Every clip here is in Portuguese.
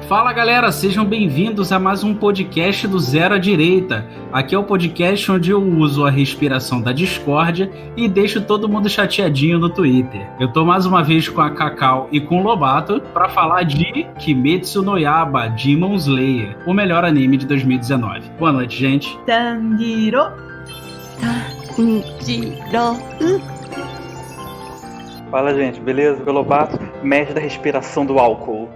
Fala galera, sejam bem-vindos a mais um podcast do Zero à Direita. Aqui é o podcast onde eu uso a respiração da discórdia e deixo todo mundo chateadinho no Twitter. Eu tô mais uma vez com a Cacau e com o Lobato para falar de Kimetsu no Yaiba, Demon Slayer, o melhor anime de 2019. Boa noite, gente. Tanjiro. Fala, gente, beleza? Pelo Lobato, mede da respiração do álcool.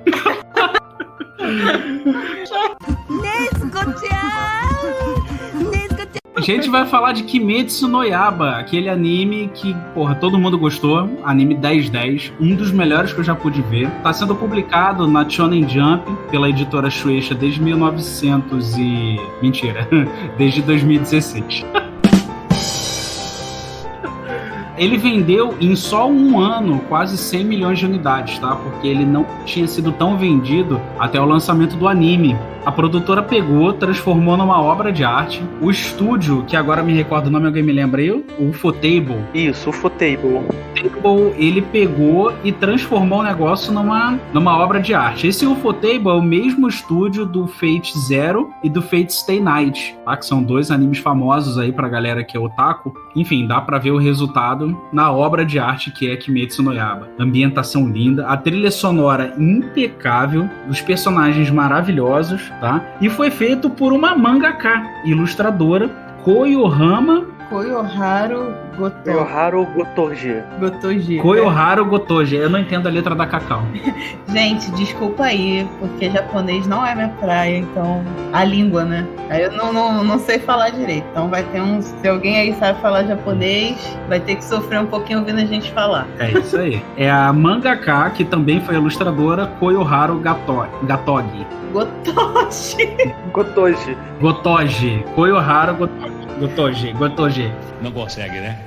A gente vai falar de Kimetsu no Yaiba, aquele anime que, todo mundo gostou, anime 10/10, um dos melhores que eu já pude ver. Tá sendo publicado na Shonen Jump pela editora Shueisha desde 1900 e... Mentira, desde 2016. Ele vendeu em só um ano quase 100 milhões de unidades, tá? Porque ele não tinha sido tão vendido até o lançamento do anime. A produtora pegou, transformou numa obra de arte. O estúdio, que agora me recordo o nome, alguém me lembra aí? O Ufotable. Isso, Ufotable. Ele pegou e transformou o negócio numa obra de arte. Esse Ufotable é o mesmo estúdio do Fate Zero e do Fate Stay Night, tá? Que são dois animes famosos aí pra galera que é otaku. Enfim, dá pra ver o resultado na obra de arte que é Kimetsu no Yaiba. Ambientação linda, a trilha sonora impecável, os personagens maravilhosos, tá? E foi feito por uma mangaka, ilustradora, Koyoharu Gotoji. Eu não entendo a letra da Cacau. Gente, desculpa aí, porque japonês não é minha praia, então... A língua, né? Aí eu não sei falar direito. Então vai ter uns... Se alguém aí sabe falar japonês, vai ter que sofrer um pouquinho ouvindo a gente falar. É isso aí. É a mangaka, que também foi ilustradora, Koyoharu Gotoji. Koyoharu Gotoji. Não consegue, né?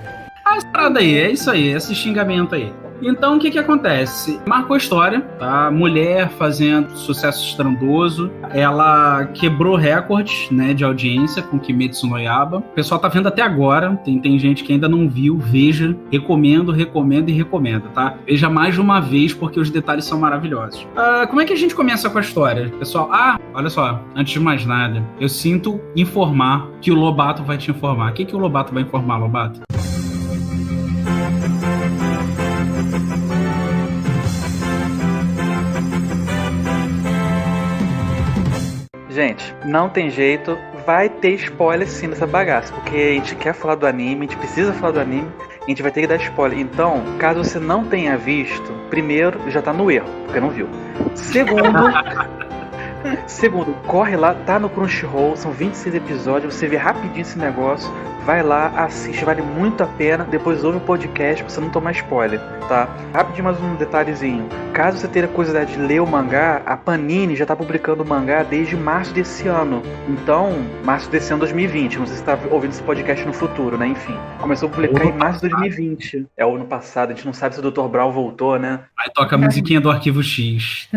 Essa parada aí, é isso aí, esse xingamento aí. Então, o que acontece? Marcou a história, tá? Mulher fazendo sucesso estrondoso. Ela quebrou recordes, né, de audiência com Kimetsu no Yaiba. O pessoal tá vendo até agora. Tem gente que ainda não viu. Veja. Recomendo, tá? Veja mais de uma vez, porque os detalhes são maravilhosos. Como é que a gente começa com a história? Pessoal, olha só. Antes de mais nada, eu sinto informar que o Lobato vai te informar. O que o Lobato vai informar, Lobato? Gente, não tem jeito, vai ter spoiler sim nessa bagaça, porque a gente quer falar do anime, a gente precisa falar do anime, a gente vai ter que dar spoiler. Então, caso você não tenha visto, primeiro, já tá no erro, porque não viu. Segundo, corre lá, tá no Crunchyroll, são 26 episódios, você vê rapidinho esse negócio, vai lá, assiste, vale muito a pena, depois ouve o podcast pra você não tomar spoiler, tá? Rapidinho mais um detalhezinho, caso você tenha curiosidade de ler o mangá, a Panini já tá publicando o mangá desde março desse ano, então, março desse ano 2020, não sei se você tá ouvindo esse podcast no futuro, né, enfim, começou a publicar em março de 2020, é o ano passado, a gente não sabe se o Dr. Brown voltou, né? Aí toca a musiquinha do Arquivo X.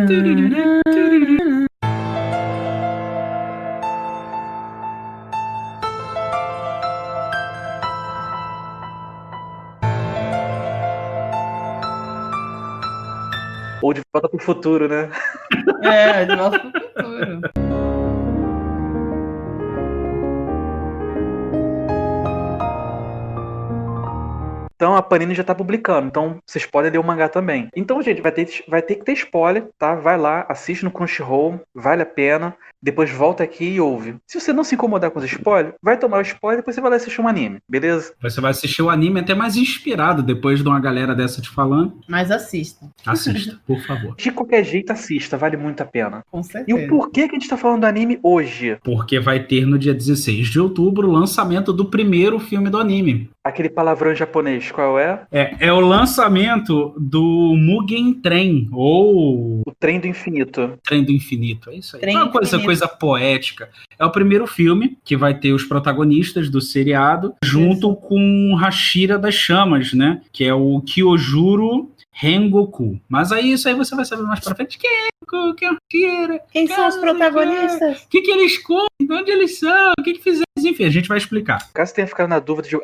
Ou De Volta pro Futuro, né? De volta pro futuro. Então a Panini já tá publicando, então vocês podem ler o mangá também. Então, gente, vai ter que ter spoiler, tá? Vai lá, assiste no Crunchyroll, vale a pena. Depois volta aqui e ouve. Se você não se incomodar com os spoilers, vai tomar o spoiler e depois você vai lá assistir um anime, beleza? Você vai assistir o anime até mais inspirado depois de uma galera dessa te falando. Mas assista. Assista, por favor. De qualquer jeito, assista, vale muito a pena. Com certeza. E o porquê que a gente tá falando do anime hoje? Porque vai ter no dia 16 de outubro o lançamento do primeiro filme do anime. Aquele palavrão em japonês, qual é? É o lançamento do Mugen Train, ou... O Trem do Infinito. Trem do Infinito, é isso aí. Trem Uma coisa poética. É o primeiro filme que vai ter os protagonistas do seriado, junto com Hashira das Chamas, né? Que é o Kyojuro Rengoku. Mas aí isso aí você vai saber mais pra frente. Quem é que é mentira. Quem são os protagonistas? O que eles comem? De onde eles são? O que fizeram? Enfim, a gente vai explicar. Caso tenha ficado na dúvida de,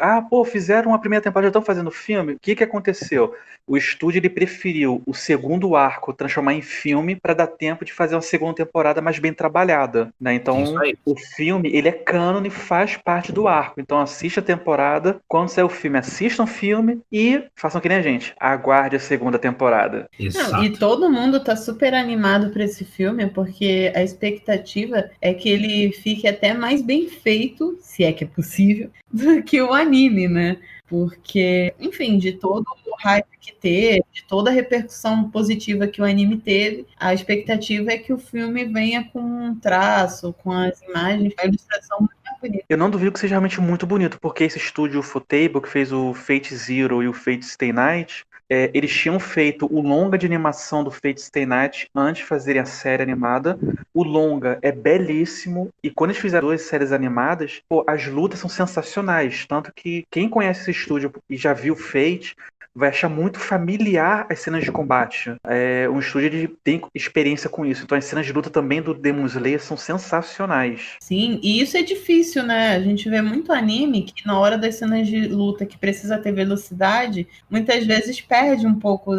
fizeram uma primeira temporada, já estão fazendo filme, o que aconteceu? O estúdio ele preferiu o segundo arco transformar em filme para dar tempo de fazer uma segunda temporada mais bem trabalhada, né? Então, o filme, ele é cânone e faz parte do arco. Então, assista a temporada, quando sair o filme, assistam o filme e façam que nem a gente, aguarde a segunda temporada. Não, e todo mundo tá super animado para esse filme, porque a expectativa é que ele fique até mais bem feito, se é que é possível, do que o anime, né? Porque, enfim, de todo o hype que teve, de toda a repercussão positiva que o anime teve, a expectativa é que o filme venha com um traço, com as imagens, a ilustração muito mais bonita. Eu não duvido que seja realmente muito bonito, porque esse estúdio Ufotable, que fez o Fate Zero e o Fate Stay Night, eles tinham feito o longa de animação do Fate Stay Night antes de fazerem a série animada. O longa é belíssimo, e quando eles fizeram 2 séries animadas, as lutas são sensacionais. Tanto que quem conhece esse estúdio e já viu Fate vai achar muito familiar as cenas de combate. Um estúdio que tem experiência com isso. Então as cenas de luta também do Demon Slayer são sensacionais. Sim, e isso é difícil, né? A gente vê muito anime que na hora das cenas de luta que precisa ter velocidade, muitas vezes perde um pouco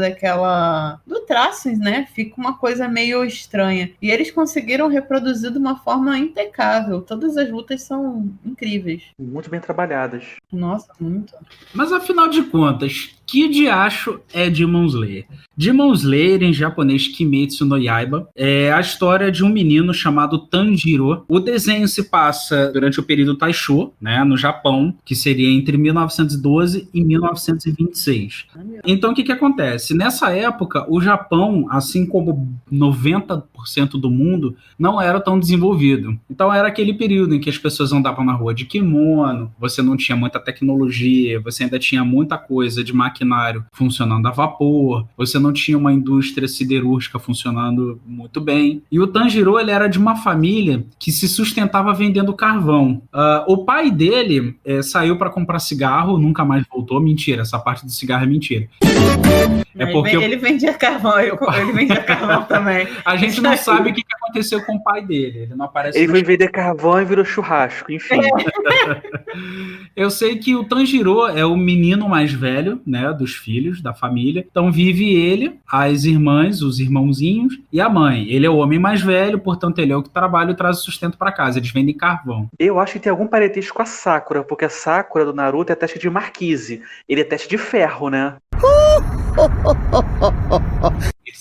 do traço, né? Fica uma coisa meio estranha. E eles conseguiram reproduzir de uma forma impecável. Todas as lutas são incríveis. Muito bem trabalhadas. Nossa, muito. Mas afinal de contas, que diacho é Demon Slayer? Demon Slayer, em japonês Kimetsu no Yaiba, é a história de um menino chamado Tanjiro. O desenho se passa durante o período Taisho, né, no Japão, que seria entre 1912 e 1926. Então, o que acontece? Nessa época, o Japão, assim como 90% do mundo, não era tão desenvolvido. Então, era aquele período em que as pessoas andavam na rua de kimono, você não tinha muita tecnologia, você ainda tinha muita coisa de maquinário funcionando a vapor, você não tinha uma indústria siderúrgica funcionando muito bem. E o Tanjiro, ele era de uma família que se sustentava vendendo carvão. O pai dele saiu para comprar cigarro, nunca mais voltou. Mentira, essa parte do cigarro é mentira. Ele vendia carvão, ele vendia carvão também. A gente não sabe o que aconteceu com o pai dele. Ele não aparece. Ele foi vender carvão e virou churrasco, enfim. Eu sei que o Tanjiro é o menino mais velho, né, dos filhos da família. Então vive ele, as irmãs, os irmãozinhos e a mãe. Ele é o homem mais velho, portanto ele é o que trabalha e traz o sustento para casa. Eles vendem carvão. Eu acho que tem algum parentesco com a Sakura, porque a Sakura do Naruto é teste de Marquise. Ele é teste de ferro, né?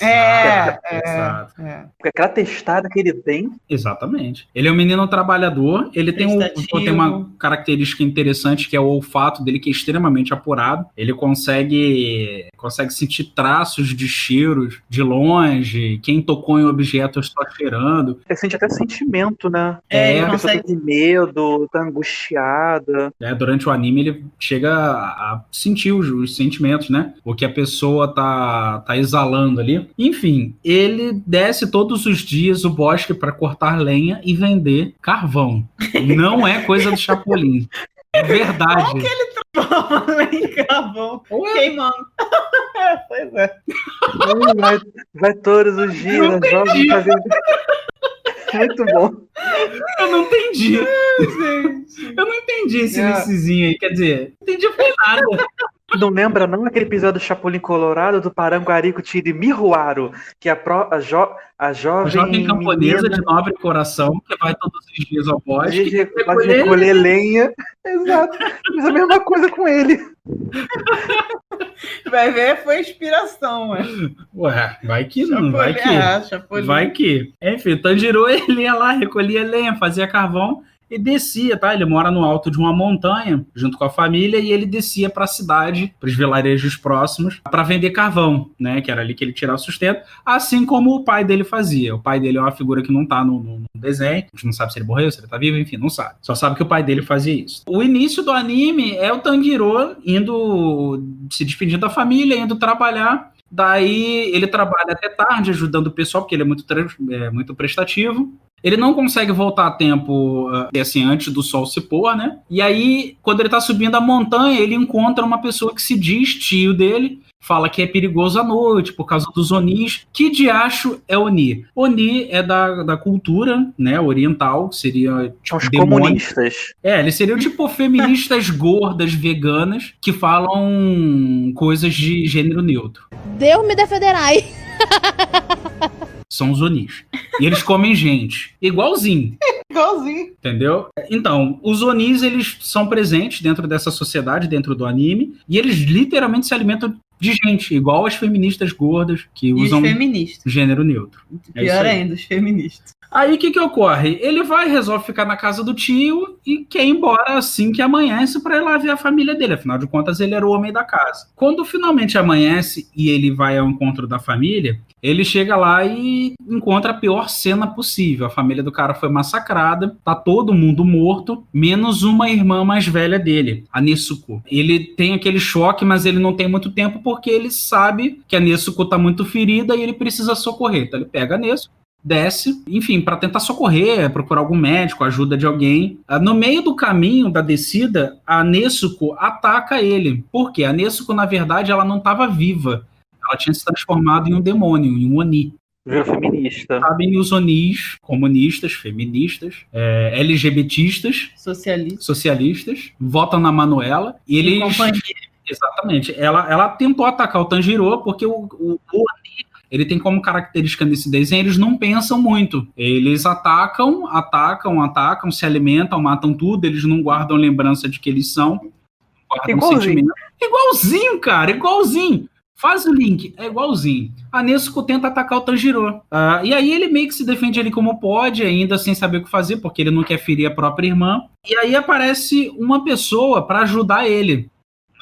Exato. Porque aquela testada que ele tem. Exatamente. Ele é um menino trabalhador, ele tem uma característica interessante que é o olfato dele, que é extremamente apurado. Ele consegue sentir traços de cheiros de longe, quem tocou em objetos está cheirando. Ele sente até sentimento, né? Ele a pessoa tá com medo, tá angustiada. Durante o anime ele chega a sentir os sentimentos, né? O que a pessoa tá exalando ali. Enfim, ele desce todos os dias o bosque para cortar lenha e vender carvão. Não é coisa do Chapolin. É verdade. Como que ele transforma lenha em carvão? Queimando. Pois é. Vai todos os dias, jovem fazendo. Muito bom. Eu não entendi. Eu não entendi esse iniciozinho aí. Quer dizer, não entendi foi nada. Não lembra não aquele episódio do Chapolin Colorado do Paranguarico Tiri Miruaro, que a jovem camponesa de nobre coração que vai todos os dias ao bosque recolher lenha. Exato. Fiz a mesma coisa com ele. Vai ver, foi inspiração, Ué, vai que não, vai que. Vai que. Enfim, Tanjiro, ele ia lá, recolhia lenha, fazia carvão e descia, tá? Ele mora no alto de uma montanha, junto com a família, e ele descia para a cidade, para os vilarejos próximos, para vender carvão, né? Que era ali que ele tirava o sustento, assim como o pai dele fazia. O pai dele é uma figura que não tá no desenho, a gente não sabe se ele morreu, se ele tá vivo, enfim, não sabe. Só sabe que o pai dele fazia isso. O início do anime é o Tanjiro indo, se despedindo da família, indo trabalhar. Daí ele trabalha até tarde, ajudando o pessoal, porque ele é muito prestativo. Ele não consegue voltar a tempo, assim, antes do sol se pôr, né? E aí, quando ele tá subindo a montanha, ele encontra uma pessoa que se diz tio dele, fala que é perigoso à noite por causa dos Onis. Que diacho é Oni? Oni é da cultura, né, oriental, que seria São os demônio. comunistas. Eles seriam tipo feministas gordas, veganas, que falam coisas de gênero neutro. Deus me defenderai. São os Onis. E eles comem gente. Igualzinho. Igualzinho. Entendeu? Então, os Onis, eles são presentes dentro dessa sociedade, dentro do anime, e eles literalmente se alimentam de gente, igual as feministas gordas que E usam os feministas. gênero neutro. É isso Pior aí. ainda, os feministas. Aí o que ocorre? Ele resolve ficar na casa do tio e quer ir embora assim que amanhece para ir lá ver a família dele. Afinal de contas, ele era o homem da casa. Quando finalmente amanhece e ele vai ao encontro da família, ele chega lá e encontra a pior cena possível. A família do cara foi massacrada, tá todo mundo morto, menos uma irmã mais velha dele, a Nezuko. Ele tem aquele choque, mas ele não tem muito tempo porque ele sabe que a Nezuko tá muito ferida e ele precisa socorrer. Então ele pega a Nezuko, desce, enfim, para tentar socorrer, procurar algum médico, ajuda de alguém. No meio do caminho da descida, a Nezuko ataca ele. Por quê? A Nezuko, na verdade, ela não estava viva. Ela tinha se transformado em um demônio, em um Oni. Virou feminista. Sabem os Onis, comunistas, feministas, LGBTistas, socialistas, votam na Manuela. E eles... Exatamente. Ela tentou atacar o Tanjiro porque o Oni, ele tem como característica nesse desenho, eles não pensam muito. Eles atacam, se alimentam, matam tudo, eles não guardam lembrança de que eles são. Guardam sentimento. Igualzinho, cara, igualzinho. Faz o link, é igualzinho. A Nezuko tenta atacar o Tanjiro. E aí ele meio que se defende ali como pode, ainda sem saber o que fazer, porque ele não quer ferir a própria irmã. E aí aparece uma pessoa para ajudar ele.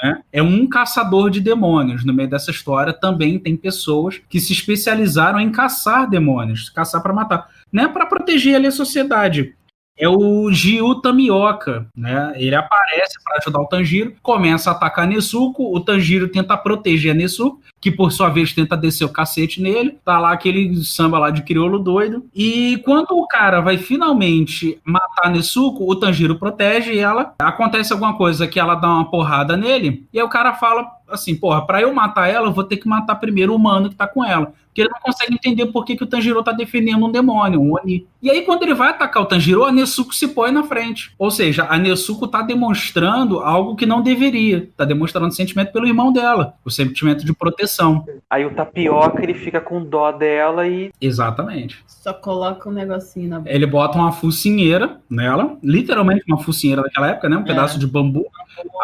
Né? É um caçador de demônios. No meio dessa história também tem pessoas que se especializaram em caçar demônios, caçar para matar, né? Para proteger ali a sociedade. É o Gyu Tamioka, né? Ele aparece para ajudar o Tanjiro, começa a atacar a Nezuko, o Tanjiro tenta proteger a Nezuko, que por sua vez tenta descer o cacete nele, tá lá aquele samba lá de crioulo doido, e quando o cara vai finalmente matar a Nezuko, o Tanjiro protege ela, acontece alguma coisa que ela dá uma porrada nele, e aí o cara fala assim, porra, pra eu matar ela, eu vou ter que matar primeiro o humano que tá com ela. Porque ele não consegue entender por que o Tanjiro tá defendendo um demônio, um Oni. E aí, quando ele vai atacar o Tanjiro, a Nezuko se põe na frente. Ou seja, a Nezuko tá demonstrando algo que não deveria. Tá demonstrando sentimento pelo irmão dela. O sentimento de proteção. Aí o Tapioca, ele fica com dó dela e... Exatamente. Só coloca um negocinho na boca. Ele bota uma focinheira nela. Literalmente uma focinheira daquela época, né? Um pedaço de bambu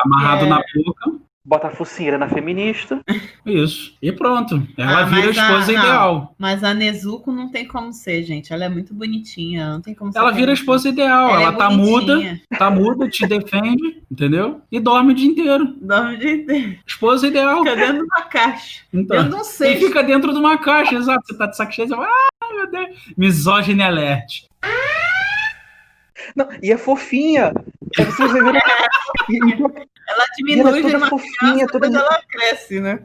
amarrado na boca. Bota a focinheira na feminista. Isso. E pronto. Ela vira a esposa ideal. Mas a Nezuko não tem como ser, gente. Ela é muito bonitinha. Não tem como ser. Ela vira a esposa ideal. Ela tá muda, te defende, entendeu? E dorme o dia inteiro. Dorme o dia inteiro. Esposa ideal. Fica dentro de uma caixa. Então, eu não sei. E fica dentro de uma caixa, exato. Você tá de saco cheio, você fala, meu Deus. Misogyny alert. Não, e é fofinha. Vocês viram... Ela diminui de uma fofinha, criança, depois ela cresce, né?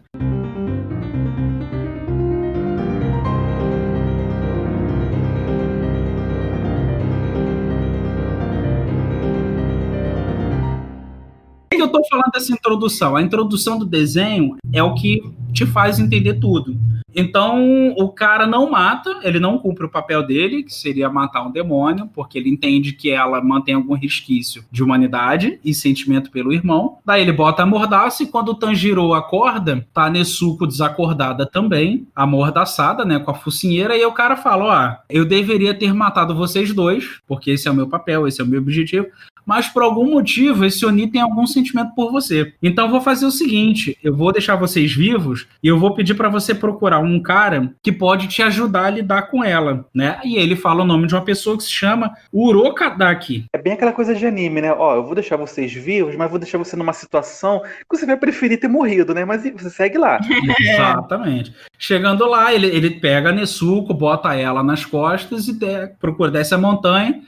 Por que eu tô falando dessa introdução? A introdução do desenho é o que te faz entender tudo. Então, o cara não mata, ele não cumpre o papel dele, que seria matar um demônio, porque ele entende que ela mantém algum resquício de humanidade e sentimento pelo irmão. Daí ele bota a mordaça e quando o Tanjiro acorda, tá a Nezuko desacordada também, amordaçada, né, com a focinheira, e aí o cara fala, eu deveria ter matado vocês dois, porque esse é o meu papel, esse é o meu objetivo, mas por algum motivo esse Oni tem algum sentimento por você. Então eu vou fazer o seguinte, eu vou deixar vocês vivos e eu vou pedir para você procurar um cara que pode te ajudar a lidar com ela, né? E ele fala o nome de uma pessoa que se chama Urokadaki. É bem aquela coisa de anime, né? Eu vou deixar vocês vivos, mas vou deixar você numa situação que você vai preferir ter morrido, né? Mas você segue lá. Exatamente. Chegando lá, ele pega a Nezuko, bota ela nas costas e procura desce a montanha.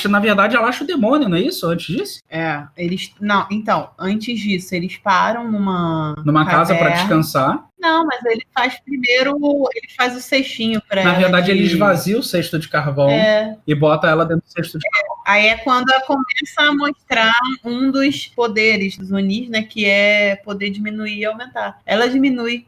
Na verdade, ela acha o demônio, não é isso? Antes disso? Não, então, antes disso, eles param numa casa para descansar. Não, mas ele faz primeiro, ele faz o cestinho pra ela. Na verdade, ele esvazia o cesto de carvão e bota ela dentro do cesto de carvão. Aí é quando ela começa a mostrar um dos poderes dos Onis, né? Que é poder diminuir e aumentar. Ela diminui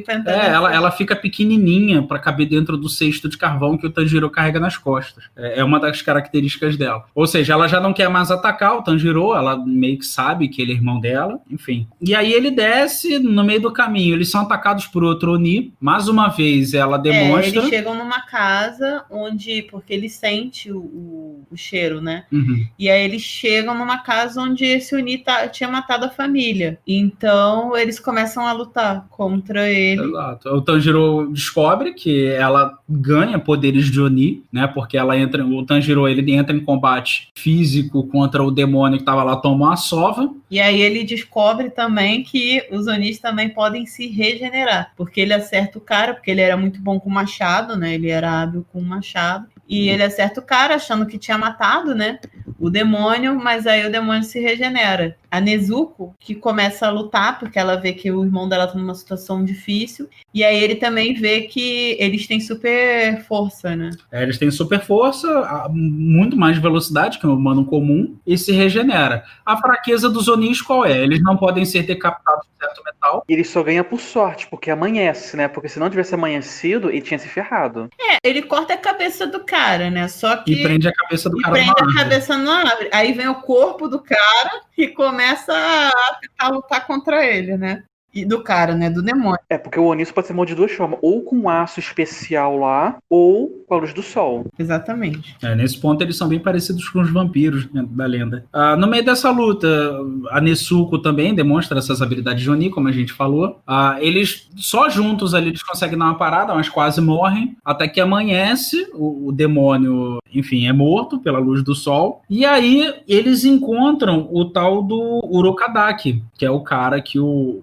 pra entrar. Ela fica pequenininha pra caber dentro do cesto de carvão que o Tanjiro carrega nas costas. É uma das características dela. Ou seja, ela já não quer mais atacar o Tanjiro, ela meio que sabe que ele é irmão dela, enfim. E aí ele desce no meio do caminho, eles são atacados por outro Oni. Mais uma vez, ela demonstra... Eles chegam numa casa onde... Porque ele sente o cheiro, né? Uhum. E aí eles chegam numa casa onde esse Oni tinha matado a família. Então eles começam a lutar contra ele. Exato. O Tanjiro descobre que ela ganha poderes de Oni, né? Porque o Tanjiro ele entra em combate físico contra o demônio que estava lá, toma uma sova. E aí ele descobre também que os Onis também podem se regenerar, porque ele acerta o cara, porque ele era muito bom com machado, né? Ele era hábil com machado. E ele acerta o cara achando que tinha matado, né? O demônio, mas aí o demônio se regenera. A Nezuko, que começa a lutar, porque ela vê que o irmão dela tá numa situação difícil. E aí ele também vê que eles têm super força, né? Eles têm super força, muito mais velocidade que um humano comum, e se regenera. A fraqueza dos Onis qual é? Eles não podem ser decapitados por certo metal. E ele só ganha por sorte, porque amanhece, né? Porque se não tivesse amanhecido, ele tinha se ferrado. Ele corta a cabeça do cara, né? Só que... E prende a cabeça do cara prende a cabeça na árvore. Aí vem o corpo do cara e começa a tentar lutar contra ele, né? E do cara, né? Do demônio. Porque o Oni pode ser morto de duas formas. Ou com um aço especial lá, ou com a luz do sol. Exatamente. Nesse ponto eles são bem parecidos com os vampiros, né, da lenda. No meio dessa luta, a Nezuko também demonstra essas habilidades de Oni, como a gente falou. Eles, só juntos ali, eles conseguem dar uma parada, mas quase morrem. Até que amanhece, o demônio, enfim, é morto pela luz do sol. E aí eles encontram o tal do Urokadaki, que é o cara que o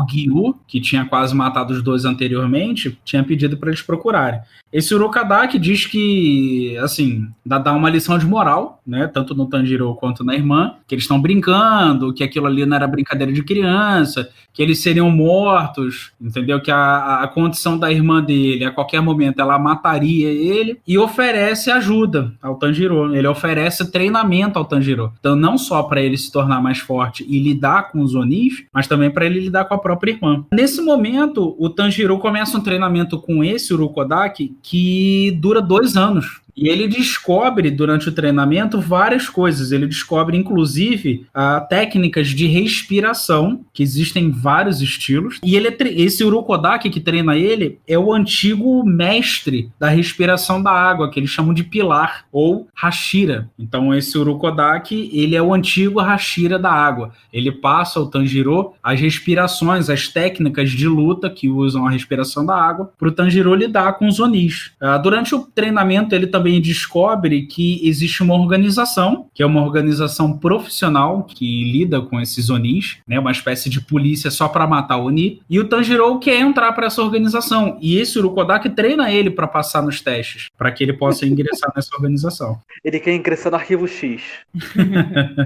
Gyu, que tinha quase matado os dois anteriormente, tinha pedido para eles procurarem. Esse Urokadaki diz que, assim, dá uma lição de moral, né, tanto no Tanjiro quanto na irmã, que eles estão brincando, que aquilo ali não era brincadeira de criança, que eles seriam mortos, entendeu? Que a condição da irmã dele, a qualquer momento, ela mataria ele, e oferece ajuda ao Tanjiro. Ele oferece treinamento ao Tanjiro. Então, não só para ele se tornar mais forte e lidar com os Onis, mas também para ele lidar com a própria irmã. Nesse momento, o Tanjiro começa um treinamento com esse Urokodaki que dura 2 anos. E ele descobre, durante o treinamento, várias coisas. Ele descobre, inclusive, técnicas de respiração, que existem vários estilos. E esse Urokodaki que treina ele é o antigo mestre da respiração da água, que eles chamam de pilar, ou Hashira. Então, esse Urokodaki, ele é o antigo Hashira da água. Ele passa ao Tanjiro as respirações, as técnicas de luta que usam a respiração da água, para o Tanjiro lidar com os Onis. Durante o treinamento, ele também descobre que existe uma organização, que é uma organização profissional que lida com esses Onis, né, uma espécie de polícia só para matar o Oni, e o Tanjiro quer entrar para essa organização, e esse Urokodaki treina ele para passar nos testes, para que ele possa ingressar nessa organização. Ele quer ingressar no arquivo X.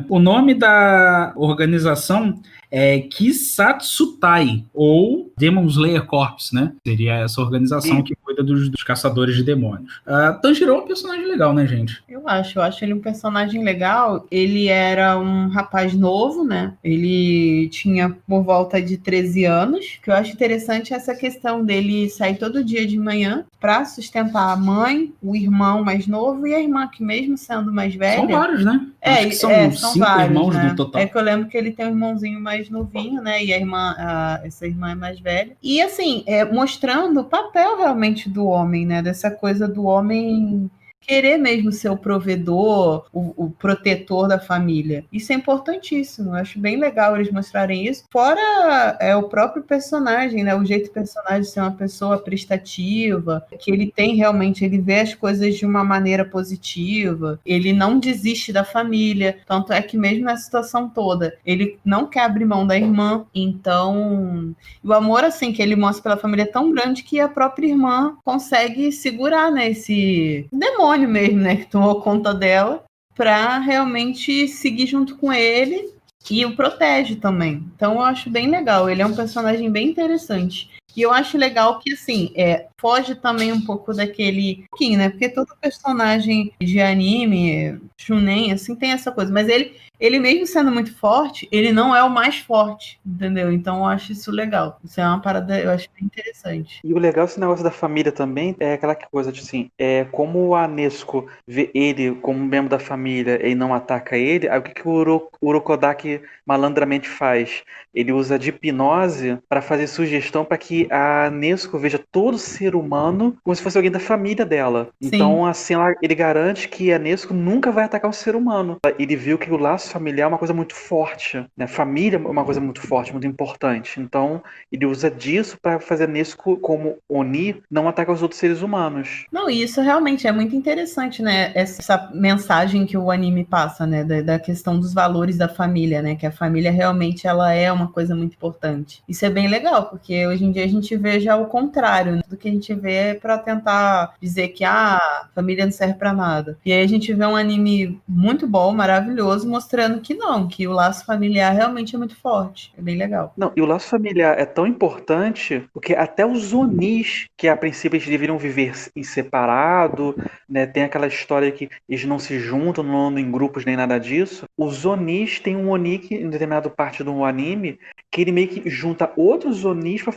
O nome da organização é Kisatsutai, ou Demon Slayer Corps, né? Seria essa organização que cuida dos caçadores de demônios. Tanjiro é um personagem legal, né, gente? Eu acho ele um personagem legal. Ele era um rapaz novo, né? Ele tinha por volta de 13 anos. O que eu acho interessante é essa questão dele sair todo dia de manhã para sustentar a mãe, o irmão mais novo e a irmã, que mesmo sendo mais velha... São vários, né? Acho que são 5 vários, irmãos, né? No total. É que eu lembro que ele tem um irmãozinho mais novinho, né? E essa irmã é mais velha. E assim, mostrando o papel realmente do homem, né? Dessa coisa do homem querer mesmo ser o provedor, o protetor da família. Isso é importantíssimo. Eu acho bem legal eles mostrarem isso. Fora o próprio personagem, né? O jeito do personagem ser uma pessoa prestativa, que ele tem realmente, ele vê as coisas de uma maneira positiva, ele não desiste da família. Tanto é que mesmo nessa situação toda, ele não quer abrir mão da irmã. Então, o amor, assim, que ele mostra pela família é tão grande que a própria irmã consegue segurar, né? Esse demônio mesmo, né, que tomou conta dela, para realmente seguir junto com ele e o protege também. Então eu acho bem legal. Ele é um personagem bem interessante. E eu acho legal que, assim, foge também um pouco daquele... né? Porque todo personagem de anime, shonen, assim, tem essa coisa. Mas ele mesmo sendo muito forte, ele não é o mais forte, entendeu? Então eu acho isso legal. Isso é uma parada, eu acho bem interessante. E o legal desse negócio da família também é aquela coisa de assim, como a Nezuko vê ele como membro da família e não ataca ele, aí o que o Urokodaki malandramente faz? Ele usa de hipnose para fazer sugestão para que a Nezuko veja todo ser humano como se fosse alguém da família dela. Sim. Então, assim, ele garante que a Nezuko nunca vai atacar um ser humano. Ele viu que o laço familiar é uma coisa muito forte, né? Família é uma coisa muito forte, muito importante. Então, ele usa disso para fazer a Nezuko, como Oni, não atacar os outros seres humanos. Não, e isso realmente é muito interessante, né? Essa mensagem que o anime passa, né? Da questão dos valores da família, né? Que a família realmente ela é uma coisa muito importante. Isso é bem legal, porque hoje em dia a gente vê já o contrário, né? Tudo que a gente vê é para tentar dizer que a família não serve para nada. E aí a gente vê um anime muito bom, maravilhoso, mostrando que não, que o laço familiar realmente é muito forte. É bem legal. Não, e o laço familiar é tão importante porque até os Onis, que a princípio eles deveriam viver em separado, né? Tem aquela história que eles não se juntam, não andam em grupos nem nada disso. Os Onis tem um Oni que, em determinada parte do anime, que ele meio que junta outros Onis pra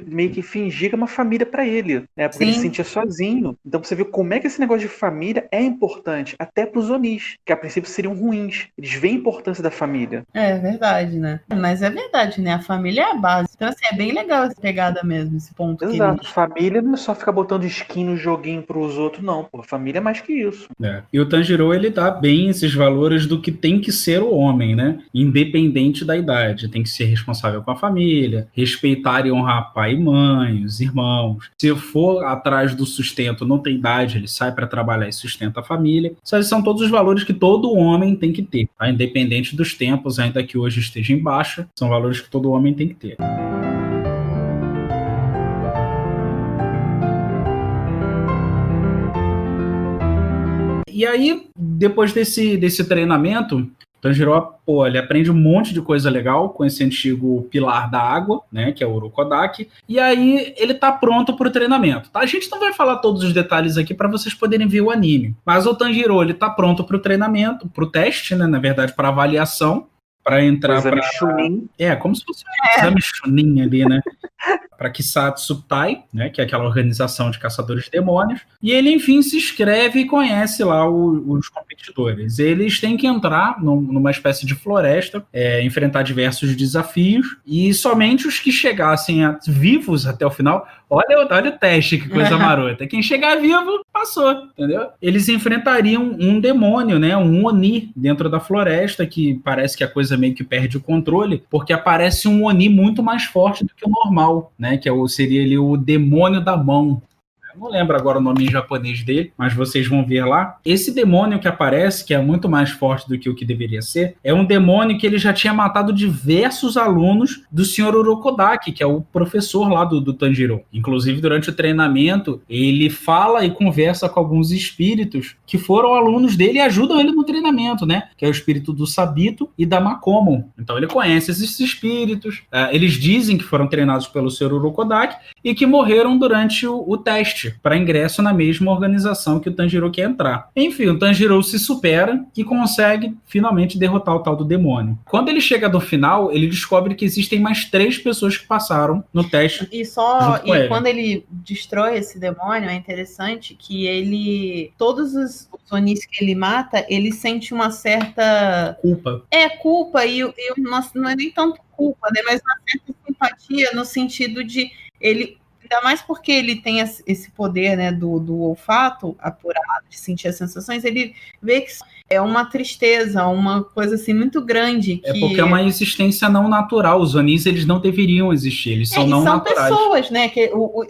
meio que fingir que é uma família pra ele, né? Porque ele se sentia sozinho. Então você vê como é que esse negócio de família é importante, até pros Onis, que a princípio seriam ruins. Eles veem a importância da família. É verdade, né? Mas é verdade, né? A família é a base. Então, assim, é bem legal essa pegada mesmo, esse ponto. Exato. Família não é só ficar botando skin no joguinho pros outros, não. Pô, família é mais que isso. E o Tanjiro, ele dá bem esses valores do que tem que ser o homem, né? Independente da idade. Tem que ser responsável com a família, respeitar e honrar pai e mãe, os irmãos. Se for atrás do sustento, não tem idade, ele sai para trabalhar e sustenta a família. Esses são todos os valores que todo homem tem que ter, tá? Independente dos tempos, ainda que hoje esteja em baixa, são valores que todo homem tem que ter. E aí, depois desse treinamento, Tanjiro, ele aprende um monte de coisa legal com esse antigo pilar da água, né, que é o Urokodaki, e aí ele tá pronto pro treinamento, tá? A gente não vai falar todos os detalhes aqui para vocês poderem ver o anime, mas o Tanjiro, ele tá pronto pro treinamento, pro teste, né, na verdade, para avaliação, para entrar para Chunin. Como se fosse um exame Chunin ali, né? Para Kisatsu Tai, né, que é aquela organização de caçadores de demônios, e ele, enfim, se inscreve e conhece lá os competidores. Eles têm que entrar numa espécie de floresta, enfrentar diversos desafios, e somente os que chegassem vivos até o final, olha o teste, que coisa marota, quem chegar vivo, passou, entendeu? Eles enfrentariam um demônio, né, um Oni, dentro da floresta, que parece que a coisa meio que perde o controle, porque aparece um Oni muito mais forte do que o normal, né, que seria ali o demônio da mão. Eu não lembro agora o nome em japonês dele, mas vocês vão ver lá. Esse demônio que aparece, que é muito mais forte do que o que deveria ser, é um demônio que ele já tinha matado diversos alunos do Sr. Urokodaki, que é o professor lá do Tanjiro. Inclusive, durante o treinamento, ele fala e conversa com alguns espíritos que foram alunos dele e ajudam ele no treinamento, né? Que é o espírito do Sabito e da Makomo. Então, ele conhece esses espíritos. Eles dizem que foram treinados pelo Sr. Urokodaki e que morreram durante o teste para ingresso na mesma organização que o Tanjiro quer entrar. Enfim, o Tanjiro se supera e consegue finalmente derrotar o tal do demônio. Quando ele chega no final, ele descobre que existem mais 3 pessoas que passaram no teste. E quando ele destrói esse demônio, é interessante que todos os Onis que ele mata, ele sente uma certa culpa. Culpa e não é nem tanto culpa, né, mas uma certa simpatia no sentido de ele, ainda mais porque ele tem esse poder, né, do olfato apurado, de sentir as sensações, ele vê que é uma tristeza, uma coisa assim muito grande. Porque é uma existência não natural. Os Onis, eles não deveriam existir, eles são não naturais. São pessoas, né?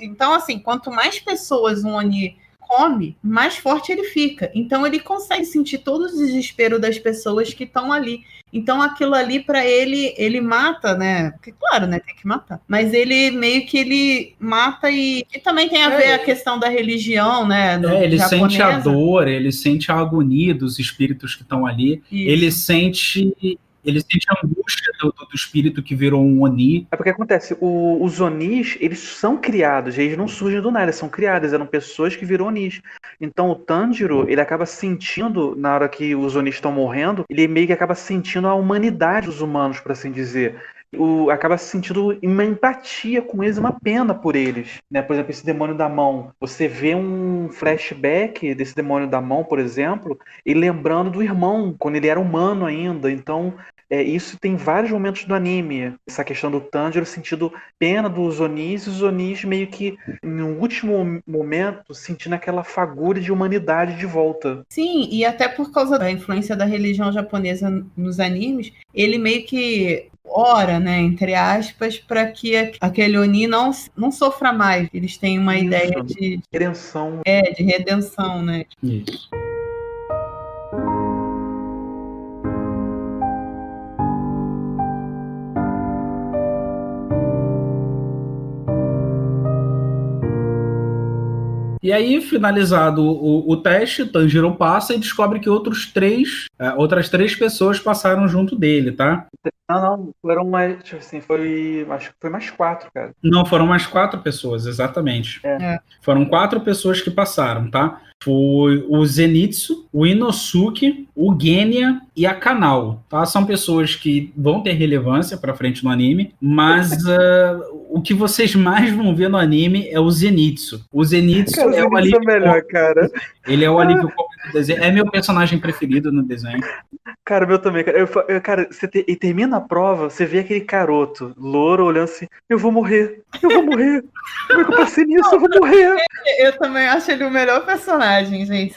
Então, assim, quanto mais pessoas um Oni come, mais forte ele fica. Então ele consegue sentir todo o desespero das pessoas que estão ali. Então aquilo ali para ele mata, né? Porque claro, né, tem que matar. Mas ele meio que ele mata e também tem a ver a questão da religião, né? Ele sente a dor, ele sente a agonia dos espíritos que estão ali. Isso. Ele sente Ele sente a angústia do espírito que virou um Oni. É porque acontece, os Onis, eles são criados, eles não surgem do nada, eles são criados, eram pessoas que viram Onis. Então o Tanjiro, ele acaba sentindo, na hora que os Onis estão morrendo, ele meio que acaba sentindo a humanidade dos humanos, por assim dizer. Acaba sentindo uma empatia com eles, uma pena por eles, né? Por exemplo, esse demônio da mão. Você vê um flashback desse demônio da mão, por exemplo, e lembrando do irmão, quando ele era humano ainda. Então, isso tem vários momentos do anime. Essa questão do Tanjiro sentindo pena dos Onis, e os Onis meio que, no último momento, sentindo aquela fagulha de humanidade de volta. Sim, e até por causa da influência da religião japonesa nos animes, ele meio que ora, né, entre aspas, para que aquele Oni não sofra mais. Eles têm uma ideia de redenção. De redenção, né? Isso. E aí, finalizado o teste, Tanjiro passa e descobre que outras três pessoas passaram junto dele, tá? Não, foram mais, tipo assim, acho que foi mais 4, cara. Não, foram mais 4 pessoas, exatamente. Foram 4 pessoas que passaram, tá? Foi o Zenitsu, o Inosuke, o Genya e a Kanao, tá? São pessoas que vão ter relevância pra frente no anime, mas o que vocês mais vão ver no anime é o Zenitsu. O Zenitsu cara, é o alívio melhor, cara. Ele é o alívio cômico do desenho. É meu personagem preferido no desenho. Cara, meu também, cara. Cara, e termina a prova, você vê aquele caroto, louro, olhando assim, eu vou morrer. Como é que eu passei nisso? Eu vou morrer. Eu também acho ele o melhor personagem, gente.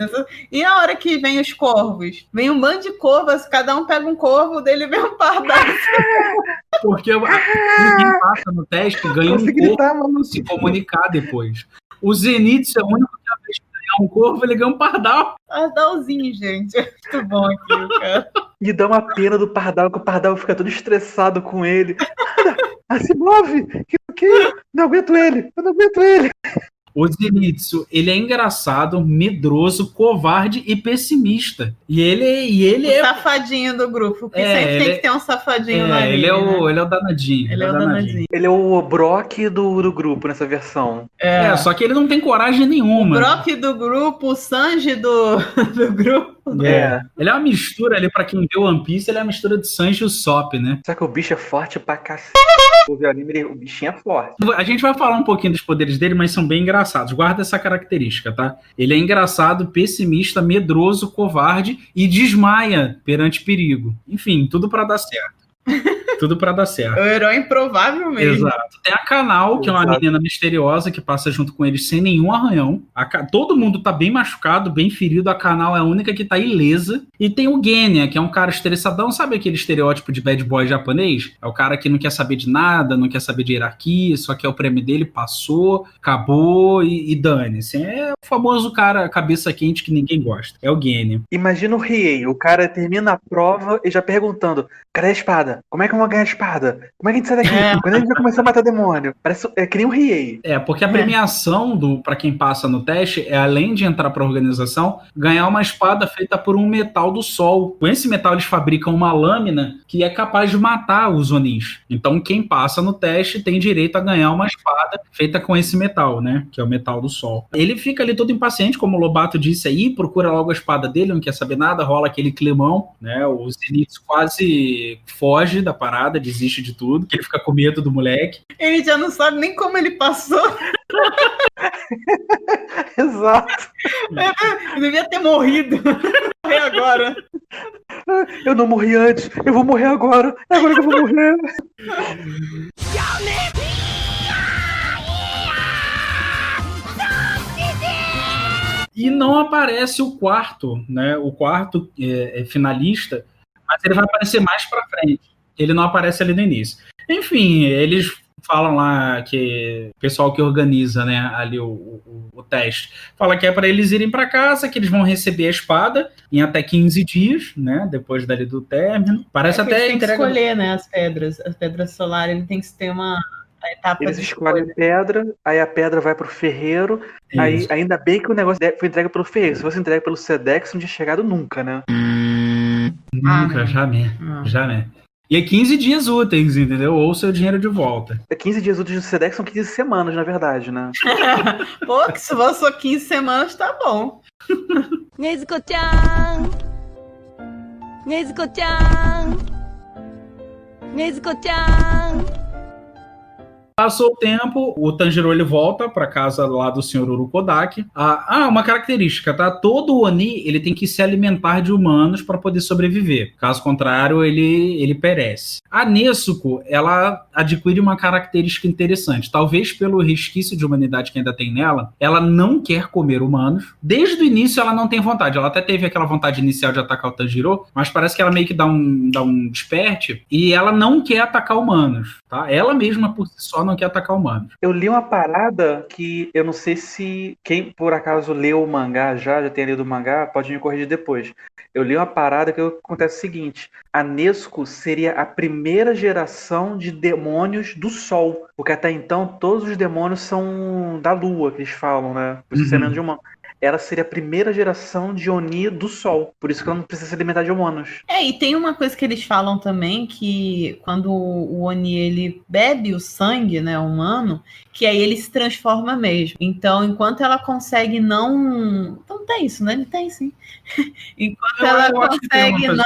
E na hora que vem os corvos? Vem um bando de corvos, cada um pega um corvo, dele vem um pardal. Porque quem passa no teste ganha um corvo pra se comunicar depois. O Zenitsu é o único que, ao invés de ganhar um corvo, ele ganha um pardal. Pardalzinho, gente. É muito bom aquilo, cara. E dá uma pena do pardal, que o pardal fica todo estressado com ele. Se move! Que? Não aguento ele! Eu não aguento ele! O Zenitsu, ele é engraçado, medroso, covarde e pessimista. E ele é... safadinho do grupo, porque sempre tem que ter um safadinho na ele é o danadinho. Ele é o danadinho. Ele é o Brock do grupo nessa versão. Só que ele não tem coragem nenhuma. O Brock do grupo, o Sanji do grupo. Ele é uma mistura ali, pra quem vê o One Piece, ele é uma mistura de Sanji e o Sop, né? Só que o bicho é forte pra cacete. O bichinho é forte. A gente vai falar um pouquinho dos poderes dele, mas são bem engraçados. Guarda essa característica, tá? Ele é engraçado, pessimista, medroso, covarde e desmaia perante perigo. Enfim, tudo pra dar certo. Tudo pra dar certo. É o herói improvável mesmo. Exato. Tem a Kanao, que é uma menina misteriosa que passa junto com eles sem nenhum arranhão. Todo mundo tá bem machucado, bem ferido. A Kanao é a única que tá ilesa. E tem o Genya, que é um cara estressadão. Sabe aquele estereótipo de bad boy japonês? É o cara que não quer saber de nada, não quer saber de hierarquia, só quer o prêmio dele, passou, acabou e dane-se. É o famoso cara cabeça quente que ninguém gosta. É o Genya. Imagina o Riei, o cara termina a prova e já perguntando, cadê a espada? Como é que eu vou ganhar a espada? Como é que a gente sai daqui? Quando a gente vai começar a matar demônio? Parece que nem o Riei. Porque a premiação pra quem passa no teste é, além de entrar pra organização, ganhar uma espada feita por um metal do sol. Com esse metal eles fabricam uma lâmina que é capaz de matar os Onis. Então quem passa no teste tem direito a ganhar uma espada feita com esse metal, né? Que é o metal do sol. Ele fica ali todo impaciente, como o Lobato disse aí, procura logo a espada dele, não quer saber nada, rola aquele climão, né? O Zenitsu quase foge da parada, desiste de tudo, que ele fica com medo do moleque. Ele já não sabe nem como ele passou. Exato. Eu devia ter morrido. Morrer agora. Eu não morri antes, eu vou morrer agora. É agora que eu vou morrer. E não aparece o quarto, né? O quarto finalista, mas ele vai aparecer mais pra frente. Ele não aparece ali no início. Enfim, eles falam lá que o pessoal que organiza, né, ali o teste, fala que é para eles irem para casa, que eles vão receber a espada em até 15 dias, né, depois dali do término. Parece até tem que escolher, né, as pedras solares, ele tem que ter uma etapa. Eles escolhem a pedra, aí a pedra vai pro ferreiro. Aí, ainda bem que o negócio foi entregue pelo ferreiro. Se fosse entregue pelo Sedex, não tinha chegado nunca, né? Nunca, não. jamais. Não. Jamais. E é 15 dias úteis, entendeu? Ou seu dinheiro de volta. 15 dias úteis do Sedex são 15 semanas, na verdade, né? Pô, que se fosse só 15 semanas, tá bom. Nezuko-chan! Nezuko-chan! Nezuko-chan! Passou o tempo, o Tanjiro ele volta pra casa lá do Sr. Urokodaki. Uma característica, tá? Todo Oni ele tem que se alimentar de humanos para poder sobreviver. Caso contrário, ele perece. A Nezuko, ela adquire uma característica interessante. Talvez pelo resquício de humanidade que ainda tem nela, ela não quer comer humanos. Desde o início ela não tem vontade. Ela até teve aquela vontade inicial de atacar o Tanjiro, mas parece que ela meio que dá um desperte e ela não quer atacar humanos, tá? Ela mesma por si só não quer atacar humanos. Eu li uma parada que eu não sei se quem por acaso leu o mangá já tenha lido o mangá, pode me corrigir depois. Eu li uma parada que acontece o seguinte: a Nezuko seria a primeira geração de demônios do Sol, porque até então todos os demônios são da Lua, que eles falam, né? Por isso que é menos de humano. Ela seria a primeira geração de Oni do Sol. Por isso que ela não precisa se alimentar de humanos. E tem uma coisa que eles falam também, que quando o Oni ele bebe o sangue, né, humano, que aí ele se transforma mesmo. Então, enquanto ela consegue não... Então tem isso, né? Ele tem, sim. Enquanto ela consegue não...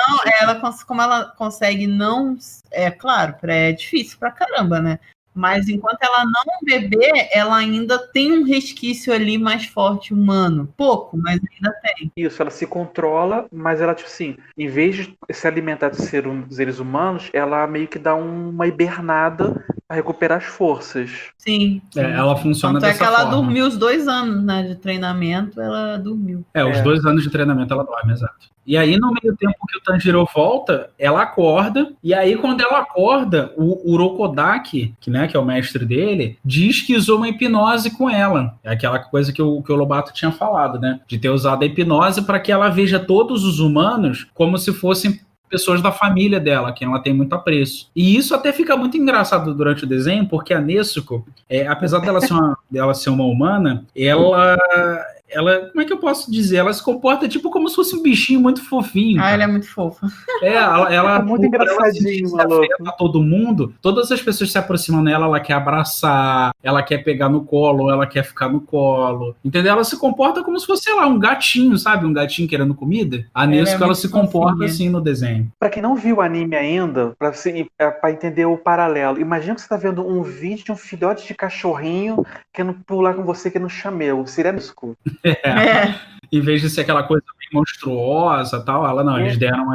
Como ela consegue não... É claro, é difícil pra caramba, né? Mas enquanto ela não beber, ela ainda tem um resquício ali mais forte humano. Pouco, mas ainda tem. Isso, ela se controla, mas ela, tipo assim, em vez de se alimentar de seres humanos, ela meio que dá uma hibernada para recuperar as forças. Sim. Ela funciona dessa forma. Tanto é que ela forma. dormiu os 2 anos, né, de treinamento, ela dormiu. Os 2 anos de treinamento ela dorme, exato. E aí, no meio tempo que o Tanjiro volta, ela acorda, e aí quando ela acorda, o Urokodaki, que é o mestre dele, diz que usou uma hipnose com ela. É aquela coisa que o Lobato tinha falado, né? De ter usado a hipnose para que ela veja todos os humanos como se fossem pessoas da família dela, que ela tem muito apreço. E isso até fica muito engraçado durante o desenho, porque a Nezuko, apesar dela ser uma humana, ela, como é que eu posso dizer? Ela se comporta tipo como se fosse um bichinho muito fofinho. Ela é muito fofa. Ela é muito engraçadinho, maluco. Ela todo mundo, todas as pessoas se aproximam dela, ela quer abraçar, ela quer pegar no colo, ela quer ficar no colo. Entendeu? Ela se comporta como se fosse, sei lá, um gatinho, sabe? Um gatinho querendo comida. A Nezuko, ela se comporta assim no desenho. Pra quem não viu o anime ainda, pra entender o paralelo, imagina que você tá vendo um vídeo de um filhote de cachorrinho querendo pular com você, querendo chameu. Seria Nezuko. Em vez de ser aquela coisa bem monstruosa e tal, eles deram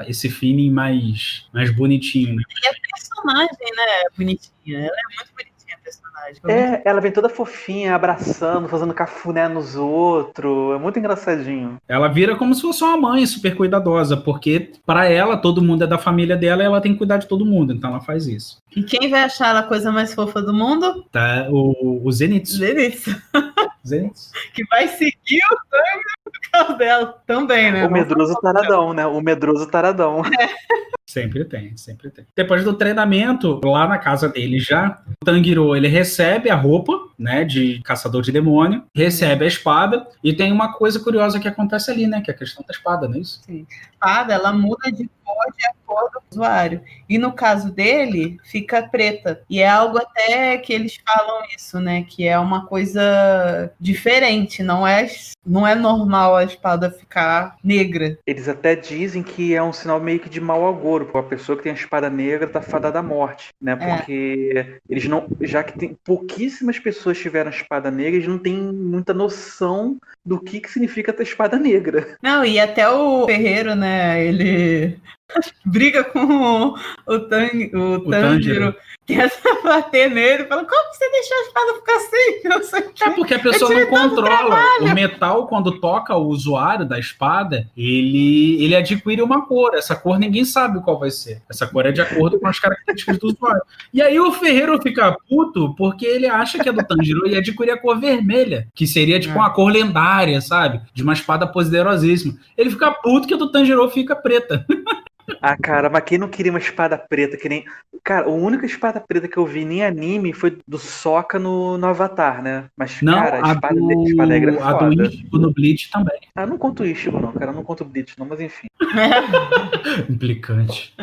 esse feeling mais bonitinho, né? E a personagem, né, bonitinha. Ela é muito bonitinha, a personagem. Ela vem toda fofinha, abraçando, fazendo cafuné nos outros. É muito engraçadinho. Ela vira como se fosse uma mãe super cuidadosa, porque para ela, todo mundo é da família dela e ela tem que cuidar de todo mundo, então ela faz isso. E quem vai achar ela a coisa mais fofa do mundo? Tá, o Zenitsu. Zenitsu. Que vai seguir o sangue do carro dela também, né? O medroso taradão, né? O medroso taradão. Sempre tem. Depois do treinamento, lá na casa dele já, o Tanjiro, ele recebe a roupa, né, de caçador de demônio, recebe a espada, e tem uma coisa curiosa que acontece ali, né, que é a questão da espada, não é isso? Sim. A espada, ela muda de cor de acordo com o usuário. E no caso dele, fica preta. E é algo até que eles falam isso, né, que é uma coisa diferente, não é normal a espada ficar negra. Eles até dizem que é um sinal meio que de mau agouro, porque a pessoa que tem a espada negra tá fadada à morte, né? Porque eles não, já que tem pouquíssimas pessoas tiveram espada negra, eles não têm muita noção do que significa ter espada negra. Não, e até o ferreiro, né, ele briga com o Tanjiro. Tenta bater nele, fala, como você deixou a espada ficar assim? Não sei o que. É porque a pessoa não controla. O metal, quando toca o usuário da espada, ele adquire uma cor. Essa cor ninguém sabe qual vai ser. Essa cor é de acordo com as características do usuário. E aí o ferreiro fica puto porque ele acha que é do Tanjiro e adquire a cor vermelha, que seria tipo uma cor lendária, sabe? De uma espada poderosíssima. Ele fica puto que a do Tanjiro fica preta. Ah, cara, mas quem não queria uma espada preta que nem. Cara, a única espada preta que eu vi em anime foi do Sokka no Avatar, né? Mas, Não, cara, a espada negra é a do foda. Ichigo no Bleach também. Ah, não conto o Ichigo, não, cara. Eu não conto o Bleach, não, mas enfim. Implicante.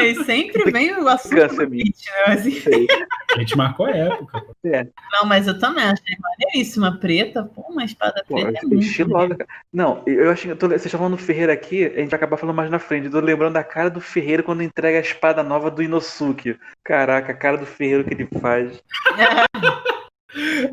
E sempre vem o assunto Implicância do minha. Bleach, né? Mas, Sei. A gente marcou a época. É, não, mas eu também achei maneiríssima. Preta, pô, uma espada pô, preta é muito estilosa, bonita. cara. Não, eu acho que vocês estão falando do Ferreira aqui, a gente vai acabar falando mais na frente. Eu tô lembrando da cara do Ferreira quando entrega a espada nova do Inosuke. Caraca, a cara do Ferreira que ele faz.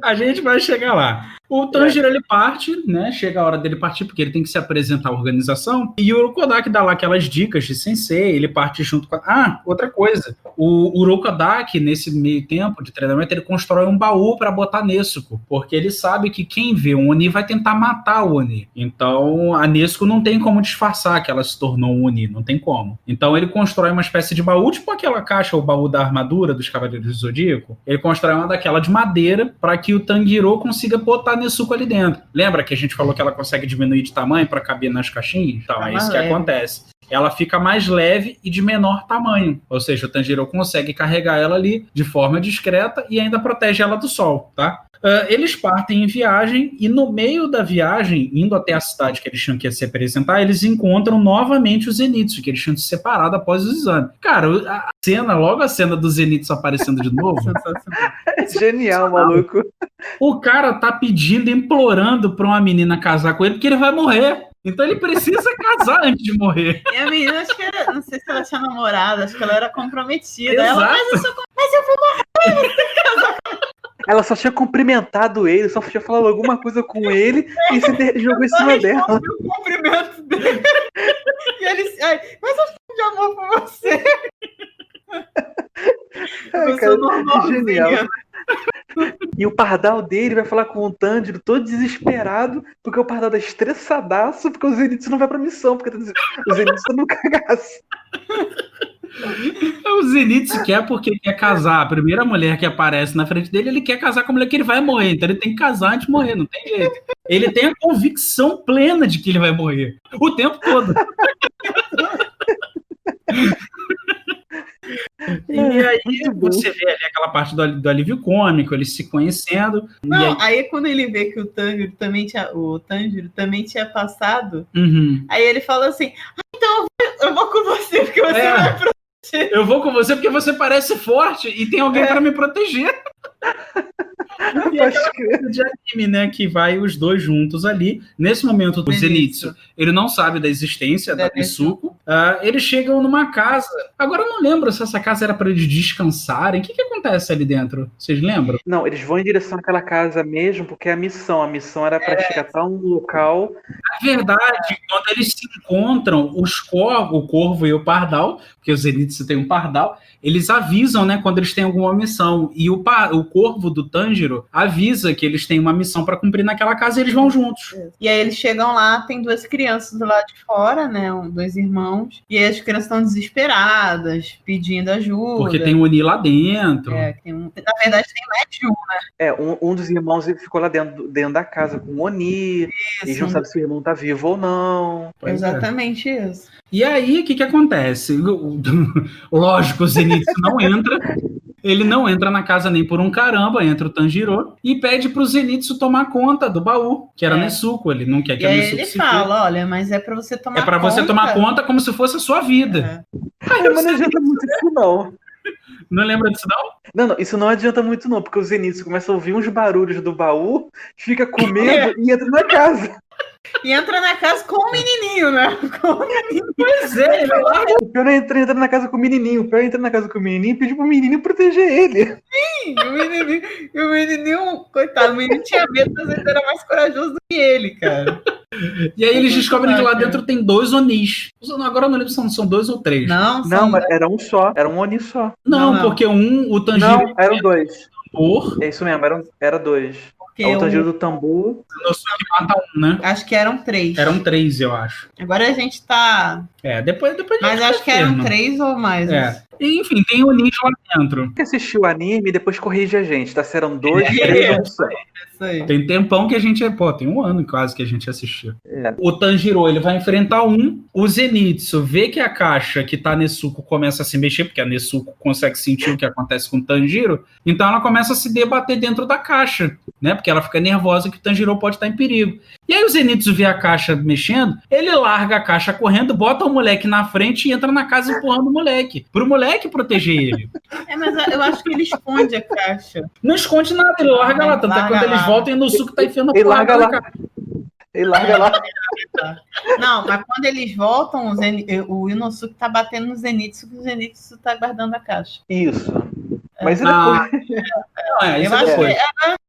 A gente vai chegar lá. O Tanjiro, ele parte, né? Chega a hora dele partir, porque ele tem que se apresentar à organização. E o Urokodaki dá lá aquelas dicas de sensei, ele parte junto com outra coisa. O Urokodaki, nesse meio tempo de treinamento, ele constrói um baú para botar Nezuko, porque ele sabe que quem vê o Oni vai tentar matar o Oni. Então, a Nezuko não tem como disfarçar que ela se tornou um Oni, não tem como. Então, ele constrói uma espécie de baú, tipo aquela caixa, o baú da armadura dos Cavaleiros do Zodíaco. Ele constrói uma daquela de madeira para que o Tanjiro consiga botar Nezuko ali dentro. Lembra que a gente falou que ela consegue diminuir de tamanho para caber nas caixinhas? Então, é isso que acontece. Ela fica mais leve e de menor tamanho. Ou seja, o Tanjiro consegue carregar ela ali de forma discreta e ainda protege ela do sol, tá? Eles partem em viagem e no meio da viagem, indo até a cidade que eles tinham que se apresentar, eles encontram novamente o Zenitsu, que eles tinham se separado após o exame. Cara, logo a cena do Zenitsu aparecendo de novo... É genial, maluco. O cara tá pedindo, implorando pra uma menina casar com ele, porque ele vai morrer. Então ele precisa casar antes de morrer. E a menina, acho que era, não sei se ela tinha namorado, acho que ela era comprometida. Exato. Ela, mas eu vou morrer. Ela só tinha cumprimentado ele, só tinha falado alguma coisa com ele e se jogou em cima dela. O cumprimento dele. E ele, mas eu fiz de amor por você. Cara, normal, genial. E o pardal dele vai falar com o Tanjiro todo desesperado, porque o pardal tá estressadaço, porque o Zenitsu não vai pra missão, porque o Zenitsu tá no cagaço. O Zenitsu quer porque quer casar. A primeira mulher que aparece na frente dele, ele quer casar com a mulher que ele vai morrer. Então ele tem que casar antes de morrer, não tem jeito. Ele tem a convicção plena de que ele vai morrer. O tempo todo. E aí você vê ali aquela parte do alívio cômico, eles se conhecendo. Não, aí quando ele vê que o Tanjiro também tinha passado, aí ele fala assim, então eu vou com você, porque você vai proteger. Eu vou com você porque você parece forte e tem alguém para me proteger. E aquela coisa de anime, né, que vai os dois juntos ali. Nesse momento, o Zenitsu, ele não sabe da existência da Nezuko. Eles chegam numa casa. Agora eu não lembro se essa casa era para eles descansarem. O que acontece ali dentro? Vocês lembram? Não, eles vão em direção àquela casa mesmo, porque a missão era para chegar a um local. Na verdade, quando eles se encontram, o Corvo e o Pardal, porque o Zenitsu tem um Pardal, eles avisam, né, quando eles têm alguma missão. E o Corvo do Tanjiro avisa que eles têm uma missão para cumprir naquela casa e eles vão juntos. E aí eles chegam lá, tem duas crianças do lado de fora, né, dois irmãos, e aí as crianças estão desesperadas, pedindo ajuda. Porque tem o Oni lá dentro. Na verdade tem mais de um, né? Um dos irmãos ficou lá dentro da casa com o Oni. Eles não sabem se o irmão tá vivo ou não. Exatamente isso. E aí, o que acontece? Lógico, o Zenitsu não entra. Ele não entra na casa nem por um caramba, entra o Tanjiro e pede pro Zenitsu tomar conta do baú, que era Nezuko. Ele não quer que a Nezuko se fala, olha, mas é pra você tomar conta. É pra você tomar conta como se fosse a sua vida. Mas não adianta muito isso, não. Não lembra disso, não? Não, isso não adianta muito, não, porque o Zenitsu começa a ouvir uns barulhos do baú, fica com medo e entra na casa. E entra na casa com o menininho, né? Pois é, o pior é entrar na casa com o menininho. O pior é entrar na casa com o menininho e pedir pro menino proteger ele. Sim, o menininho, coitado, o menino tinha medo, mas ele era mais corajoso do que ele, cara. E aí eles descobrem que lá dentro tem 2 Onis. Agora eu não lembro se são 2 ou 3. Não, mas era um só. Era um Oni só. Não, porque o Tanjiro... Não, eram 2. Tambor. É isso mesmo, era 2. O Tanjiro do tambor. O Inosuke mata 1, né? Acho que eram 3. Eram 3, eu acho. Agora a gente tá... Depois mas acho que eram 3 ou mais. E, enfim, tem o ninja lá dentro. Que assistiu o anime e depois corrige a gente, tá? Serão 2, 3 ou 1 só. Isso aí. Tem tempão que a gente... Pô, tem 1 ano quase que a gente assistiu. É. O Tanjiro, ele vai enfrentar o Zenitsu vê que a caixa que tá a Nezuko começa a se mexer, porque a Nezuko consegue sentir o que acontece com o Tanjiro, então ela começa a se debater dentro da caixa, né? Porque ela fica nervosa que o Tanjiro pode estar em perigo. E aí o Zenitsu vê a caixa mexendo, ele larga a caixa correndo, bota o moleque na frente e entra na casa empurrando o moleque, pro moleque proteger ele. Mas eu acho que ele esconde a caixa. Não esconde nada, ele larga lá, tanto é quando eles voltam e o Nezuko tá enfiando a Ele porrada larga na lá. caixa. Ele larga lá. Não, mas quando eles voltam, o Inosuke tá batendo no Zenitsu, que o Zenitsu tá guardando a caixa. Isso. Mas ele Não, isso Eu é acho depois.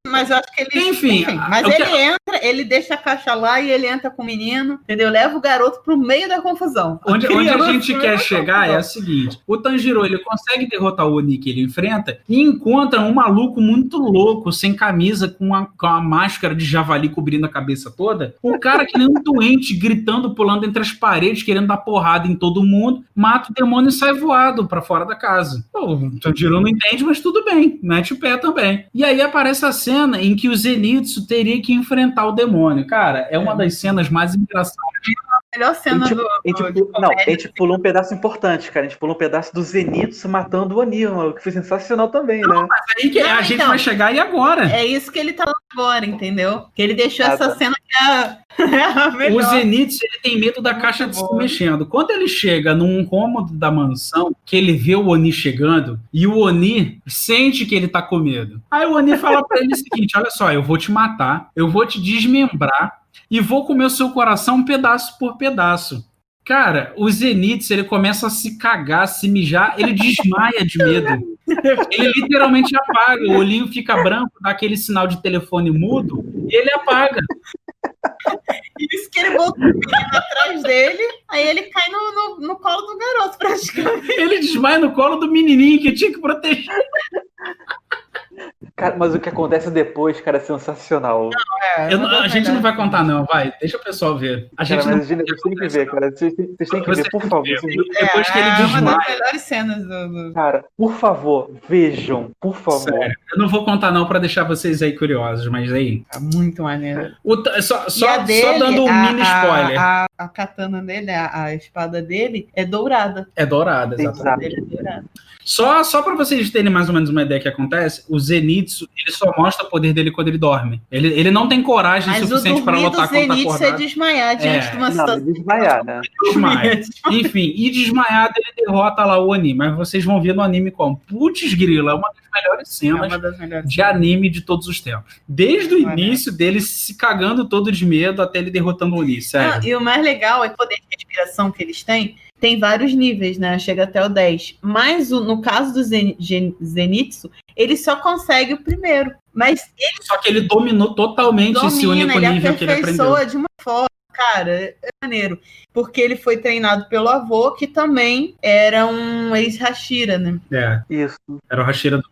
mas eu acho que ele. Enfim, mas o que- ele entra, ele deixa a caixa lá e ele entra com o menino, entendeu? Leva o garoto pro meio da confusão. Onde a Criança gente no quer meio da chegar é confusão. o seguinte: o Tanjiro ele consegue derrotar o Oni que ele enfrenta e encontra um maluco muito louco, sem camisa, com a máscara de javali cobrindo a cabeça toda. O cara que nem um doente, gritando, pulando entre as paredes, querendo dar porrada em todo mundo, mata o demônio e sai voado pra fora da casa. Pô, o Tanjiro não entende, mas tudo bem, mete o pé também. E aí aparece a cena em que o Zenitsu teria que enfrentar o demônio. Cara, é uma das cenas mais engraçadas. A melhor cena A gente pulou um pedaço importante, cara. A gente pulou um pedaço do Zenitsu matando o Oni, que foi sensacional também, né? Aí que a gente vai chegar e agora? É isso que ele tá lá agora, entendeu? Que ele deixou Ah, essa tá. cena que é a melhor. O Zenitsu ele tem medo da caixa de se boa. mexendo. Quando ele chega num cômodo da mansão, que ele vê o Oni chegando, e o Oni sente que ele tá com medo. Aí o Oni fala pra ele o seguinte: olha só, eu vou te matar, eu vou te desmembrar e vou comer o seu coração pedaço por pedaço. Cara, o Zenitsu, ele começa a se cagar, se mijar, ele desmaia de medo. Ele literalmente apaga, o olhinho fica branco, dá aquele sinal de telefone mudo, e ele apaga. Isso que ele botou o menino atrás dele, aí ele cai no colo do garoto, praticamente. Ele desmaia no colo do menininho que tinha que proteger. Cara, mas o que acontece depois, cara, é sensacional. A gente não vai contar, não, vai. Deixa o pessoal ver. A gente Cara, não mas vocês têm que ver, cara. Vocês têm que ver, por favor. Depois que ele É uma das desmaia. melhores cenas do... Cara, por favor, vejam, por favor. Sério, eu não vou contar, não, pra deixar vocês aí curiosos, mas aí. Tá muito maneiro. Só E a dele, só dando um mini spoiler. A katana dele, a espada dele, é dourada. É dourada, exatamente. Exato. Dele é dourada. Só pra vocês terem mais ou menos uma ideia do que acontece, o Zenitsu, ele só mostra o poder dele quando ele dorme. Ele não tem coragem Mas o suficiente para dormir do lutar contra a Zenitsu é acordado. desmaiar diante de uma Não, situação. mas desmaiar, né? Desmaia. Enfim, e desmaiado ele derrota lá o Oni, mas vocês vão ver no anime como putz grila, é uma das melhores É cenas uma das melhores. de anime de todos os tempos. Desde o Olha. início dele se cagando todo de medo até ele derrotando o Oni, sério. Não, e o mais legal é que o poder de respiração que eles têm tem vários níveis, né? Chega até o 10. Mas no caso do Zenitsu, ele só consegue o primeiro. Mas Só que ele dominou totalmente esse único ele nível que ele aprendeu. aperfeiçoa de uma forma, cara, é maneiro. Porque ele foi treinado pelo avô, que também era um ex-Hashira, né? É, Isso. era o Hashira do...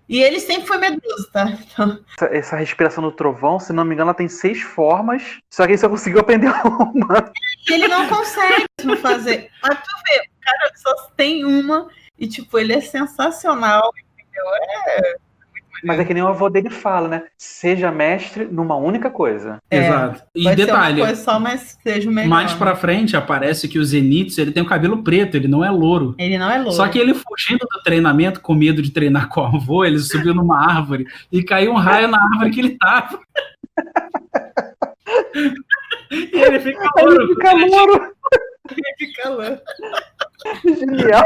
E ele sempre foi medroso, tá? Então, Essa respiração do trovão, se não me engano, ela tem 6 formas, só que ele só conseguiu aprender uma. e ele não consegue não fazer. Mas tu vê, o cara só tem uma e, tipo, ele é sensacional, entendeu? Mas é que nem o avô dele fala, né? Seja mestre numa única coisa. Exato. E Pode detalhe, ser uma coisa só, mas seja o melhor. mais pra frente aparece que o Zenitsu, ele tem o cabelo preto, ele não é louro. Ele não é louco. Só que ele fugindo do treinamento, com medo de treinar com o avô, ele subiu numa árvore e caiu um raio na árvore que ele tava. E ele fica louro. Ele fica louro. Ele fica louco. Genial.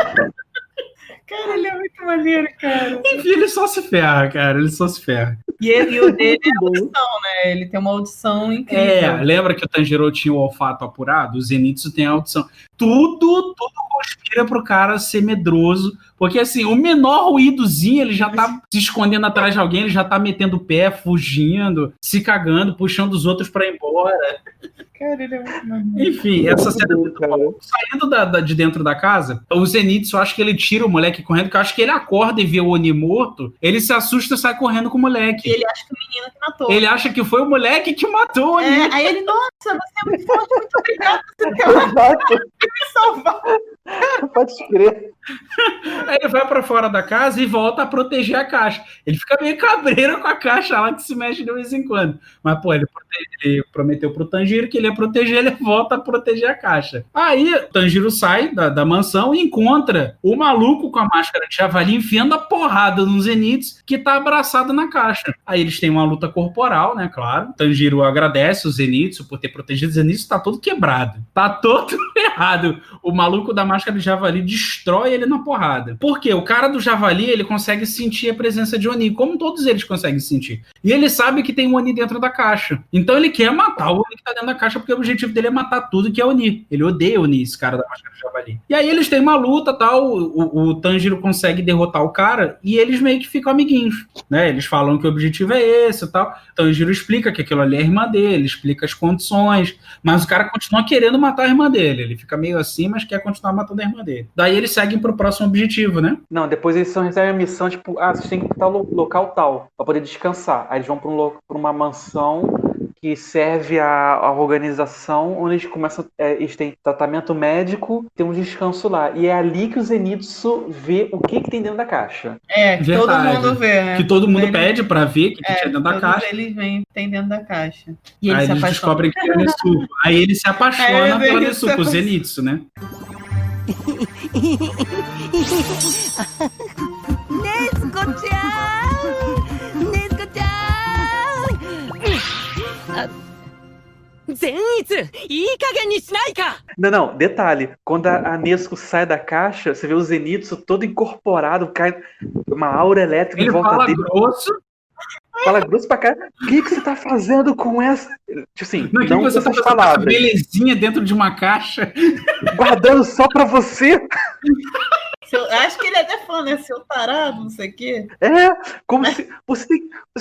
Cara, ele é muito maneiro, cara. Enfim, ele só se ferra, cara. Ele só se ferra. E o dele é audição, né? Ele tem uma audição incrível. É, lembra que o Tanjiro tinha o olfato apurado? O Zenitsu tem a audição. Tudo conspira pro cara ser medroso. Porque, assim, o menor ruídozinho, ele já tá se escondendo atrás de alguém, ele já tá metendo o pé, fugindo, se cagando, puxando os outros pra ir embora. Cara, ele é muito maneiro. Enfim, essa cena Bom, cara. saindo de dentro da casa, o Zenitsu, eu acho que ele tira o moleque correndo, porque eu acho que ele acorda e vê o Oni morto, ele se assusta e sai correndo com o moleque. E ele acha que o menino que matou. Ele acha que foi o moleque que matou o Oni. Aí ele, nossa, você é muito forte, muito obrigado por você ter Exato. me salvar. Pode crer. Aí ele vai pra fora da casa e volta a proteger a caixa. Ele fica meio cabreiro com a caixa lá que se mexe de vez em quando. Mas, pô, ele prometeu pro Tanjiro que ele ia proteger, ele volta a proteger a caixa. Aí o Tanjiro sai da mansão e encontra o maluco com a máscara de javali enfiando a porrada no Zenitsu que tá abraçado na caixa. Aí eles têm uma luta corporal, né, claro. O Tanjiro agradece o Zenitsu por ter protegido. O Zenitsu tá todo quebrado. Tá todo errado. O maluco da máscara de javali destrói ele na porrada. Por quê? O cara do javali, ele consegue sentir a presença de Oni, como todos eles conseguem sentir. E ele sabe que tem um Oni dentro da caixa. Então ele quer matar o Oni que tá dentro da caixa, porque o objetivo dele é matar tudo que é Oni. Ele odeia Oni, esse cara da máscara de javali. E aí eles têm uma luta, tal, o Tanjiro consegue derrotar o cara, e eles meio que ficam amiguinhos, né? Eles falam que o objetivo é esse e tal. O Tanjiro explica que aquilo ali é a irmã dele, explica as condições, mas o cara continua querendo matar a irmã dele. Ele fica meio assim, mas quer continuar matando a irmã dele. Daí eles seguem pro próximo objetivo, né? Não, depois eles recebem a missão, tipo, vocês têm que ir pra local tal, pra poder descansar. Aí eles vão pra uma mansão que serve a organização, onde eles começam, eles têm tratamento médico, tem um descanso lá. E é ali que o Zenitsu vê o que tem dentro da caixa. Que todo mundo vê, né? Que todo mundo pede pra ver o que tinha dentro da caixa. Eles veem que tem dentro da caixa. E aí eles descobrem que é a Nezuko. Aí ele se apaixona pela Nezuko, o Zenitsu, né? Não, detalhe. Quando a Nezuko sai da caixa, você vê o Zenitsu todo incorporado, cai uma aura elétrica em volta dele. Fala grosso pra cá. O que você tá fazendo com essa? Tipo assim, não você essas tá palavras. Belezinha dentro de uma caixa. Guardando só pra você. Acho que ele até falou, né? Seu tarado, não sei o quê. Como se você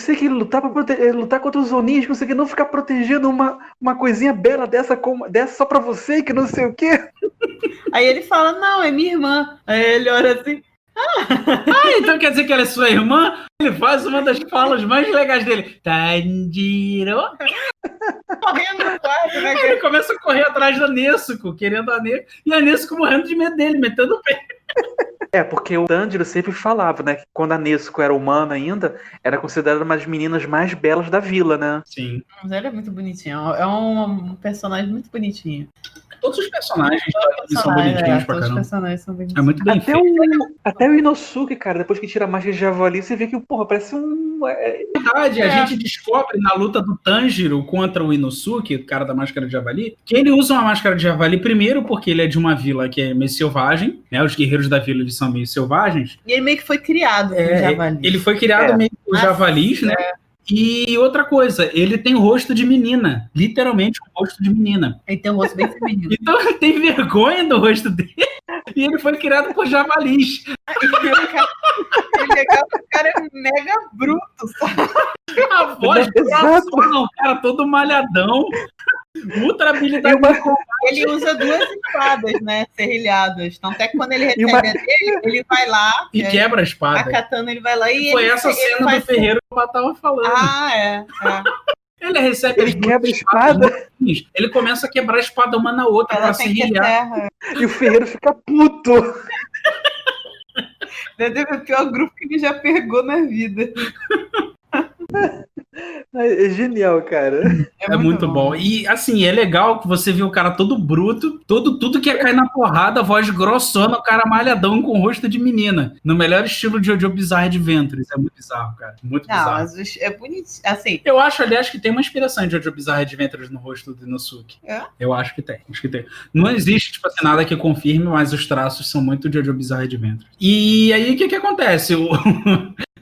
tem que lutar pra lutar contra os Onis, você que não ficar protegendo uma coisinha bela dessa só pra você, que não sei o quê. Aí ele fala, não, é minha irmã. Aí ele olha assim. Então quer dizer que ela é sua irmã? Ele faz uma das falas mais legais dele. Tanjiro. Correndo no quarto, né? Aí ele começa a correr atrás da Nezuko, querendo a Nezuko. E a Nezuko morrendo de medo dele, metendo o pé. Porque o Tanjiro sempre falava, né? Que quando a Nezuko era humana ainda, era considerada uma das meninas mais belas da vila, né? Sim. Mas ela é muito bonitinha. É um personagem muito bonitinho. Todos os personagens são bonitinhos pra caramba. Os personagens são bonitinhos. É muito bem feito. Até o Inosuke, cara, depois que tira a máscara de javali, você vê que, porra, parece um... verdade, a gente descobre na luta do Tanjiro contra o Inosuke, o cara da máscara de javali, que ele usa uma máscara de javali primeiro porque ele é de uma vila que é meio selvagem, né? Os guerreiros da vila, eles são meio selvagens. E ele meio que foi criado com javalis. Ele foi criado meio com javalis, né? E outra coisa, ele tem rosto de menina. Literalmente um rosto de menina. Ele tem um rosto bem feminino. Então ele tem vergonha do rosto dele. E ele foi criado por javalis. O cara é mega bruto, sabe? A voz grossona, o cara todo malhadão. Ultra habilidade. Ele usa 2 espadas, né? Serrilhadas. Então, até que quando ele recebe a dele, ele vai lá. E quebra a espada. A katana, ele vai lá e foi essa cena do ferreiro que eu tava falando. Ele recebe. Ele quebra a espada. Ele começa a quebrar a espada uma na outra pra serrilhar. E o ferreiro fica puto. Deve ser o pior grupo que ele já pegou na vida. É genial, cara. É muito bom. E assim, é legal que você vê o cara todo bruto, tudo que ia cair na porrada, voz grossona, o cara malhadão com rosto de menina. No melhor estilo de Jojo Bizarre Adventures. É muito bizarro, cara. Muito bizarro. Mas é bonitinho. Assim. Eu acho, aliás, que tem uma inspiração de Jojo Bizarre Adventures no rosto do Inosuke. É? Eu acho que tem. Não existe, tipo assim, nada que confirme, mas os traços são muito de Jojo Bizarre Adventures. E aí, o que acontece?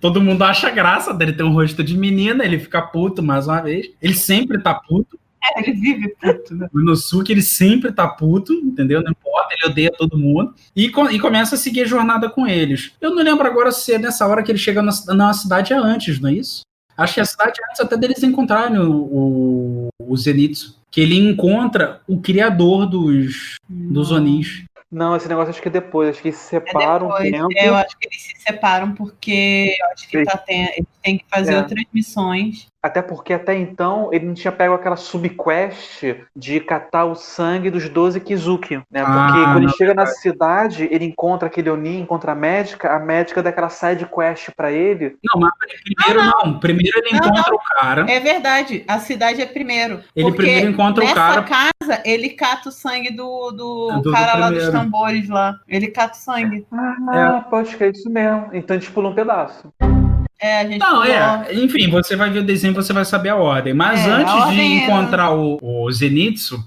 Todo mundo acha graça dele ter um rosto de menina, ele fica puto mais uma vez. Ele sempre tá puto. Ele vive puto, né? O Inosuke, ele sempre tá puto, entendeu? Não importa, ele odeia todo mundo. E começa a seguir a jornada com eles. Eu não lembro agora se é nessa hora que ele chega na cidade antes, não é isso? Acho que a cidade antes até deles encontrarem o Zenitsu. Que ele encontra o criador dos Onis. Não, esse negócio acho que é depois. Acho que eles se separam um tempo. Eu acho que eles se separam porque eu acho que eles têm que fazer outras missões. Até porque até então ele não tinha pego aquela subquest de catar o sangue dos 12 Kizuki, né? Porque quando ele chega na cidade, ele encontra aquele Oni, encontra a médica dá aquela side quest pra ele. Não, mas primeiro ele encontra o cara. É verdade, a cidade é primeiro. Ele primeiro encontra o cara. Nessa casa, ele cata o sangue do cara lá dos tambores lá. Ele cata o sangue. Pode ser isso mesmo. Então a gente pula um pedaço. A gente pulou. Enfim, você vai ver o desenho, você vai saber a ordem. Mas antes de encontrar o Zenitsu,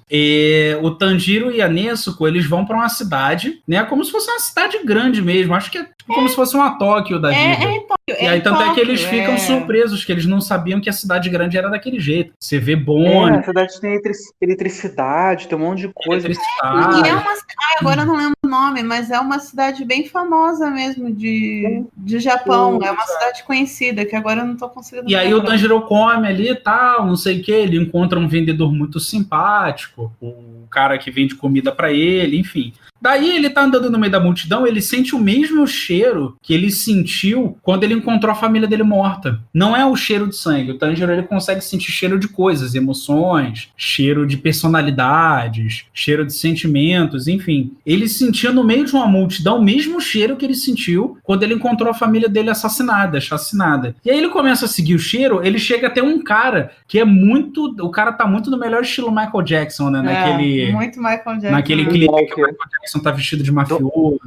o Tanjiro e a Nezuko, eles vão pra uma cidade, né? Como se fosse uma cidade grande mesmo. Acho que é como se fosse uma Tóquio da vida. E aí, tanto é que eles ficam surpresos, que eles não sabiam que a cidade grande era daquele jeito. Você vê Bonnie. A cidade tem eletricidade, tem um monte de coisa. E é uma... agora eu não lembro o nome, mas é uma cidade bem famosa mesmo de Japão. É uma cidade conhecida, que agora eu não tô conseguindo. E aí o Tanjiro come ali e tal, não sei o que. Ele encontra um vendedor muito simpático, o cara que vende comida pra ele, enfim. Daí ele tá andando no meio da multidão, ele sente o mesmo cheiro que ele sentiu quando ele encontrou a família dele morta. Não é o cheiro de sangue. O Tanjiro, ele consegue sentir cheiro de coisas, emoções, cheiro de personalidades, cheiro de sentimentos, enfim. Ele sentia no meio de uma multidão o mesmo cheiro que ele sentiu quando ele encontrou a família dele chacinada. E aí ele começa a seguir o cheiro, ele chega até um cara que é muito... O cara tá muito no melhor estilo Michael Jackson, né? Muito Michael Jackson. Naquele clipe que o Michael Jackson tá vestido de mafioso.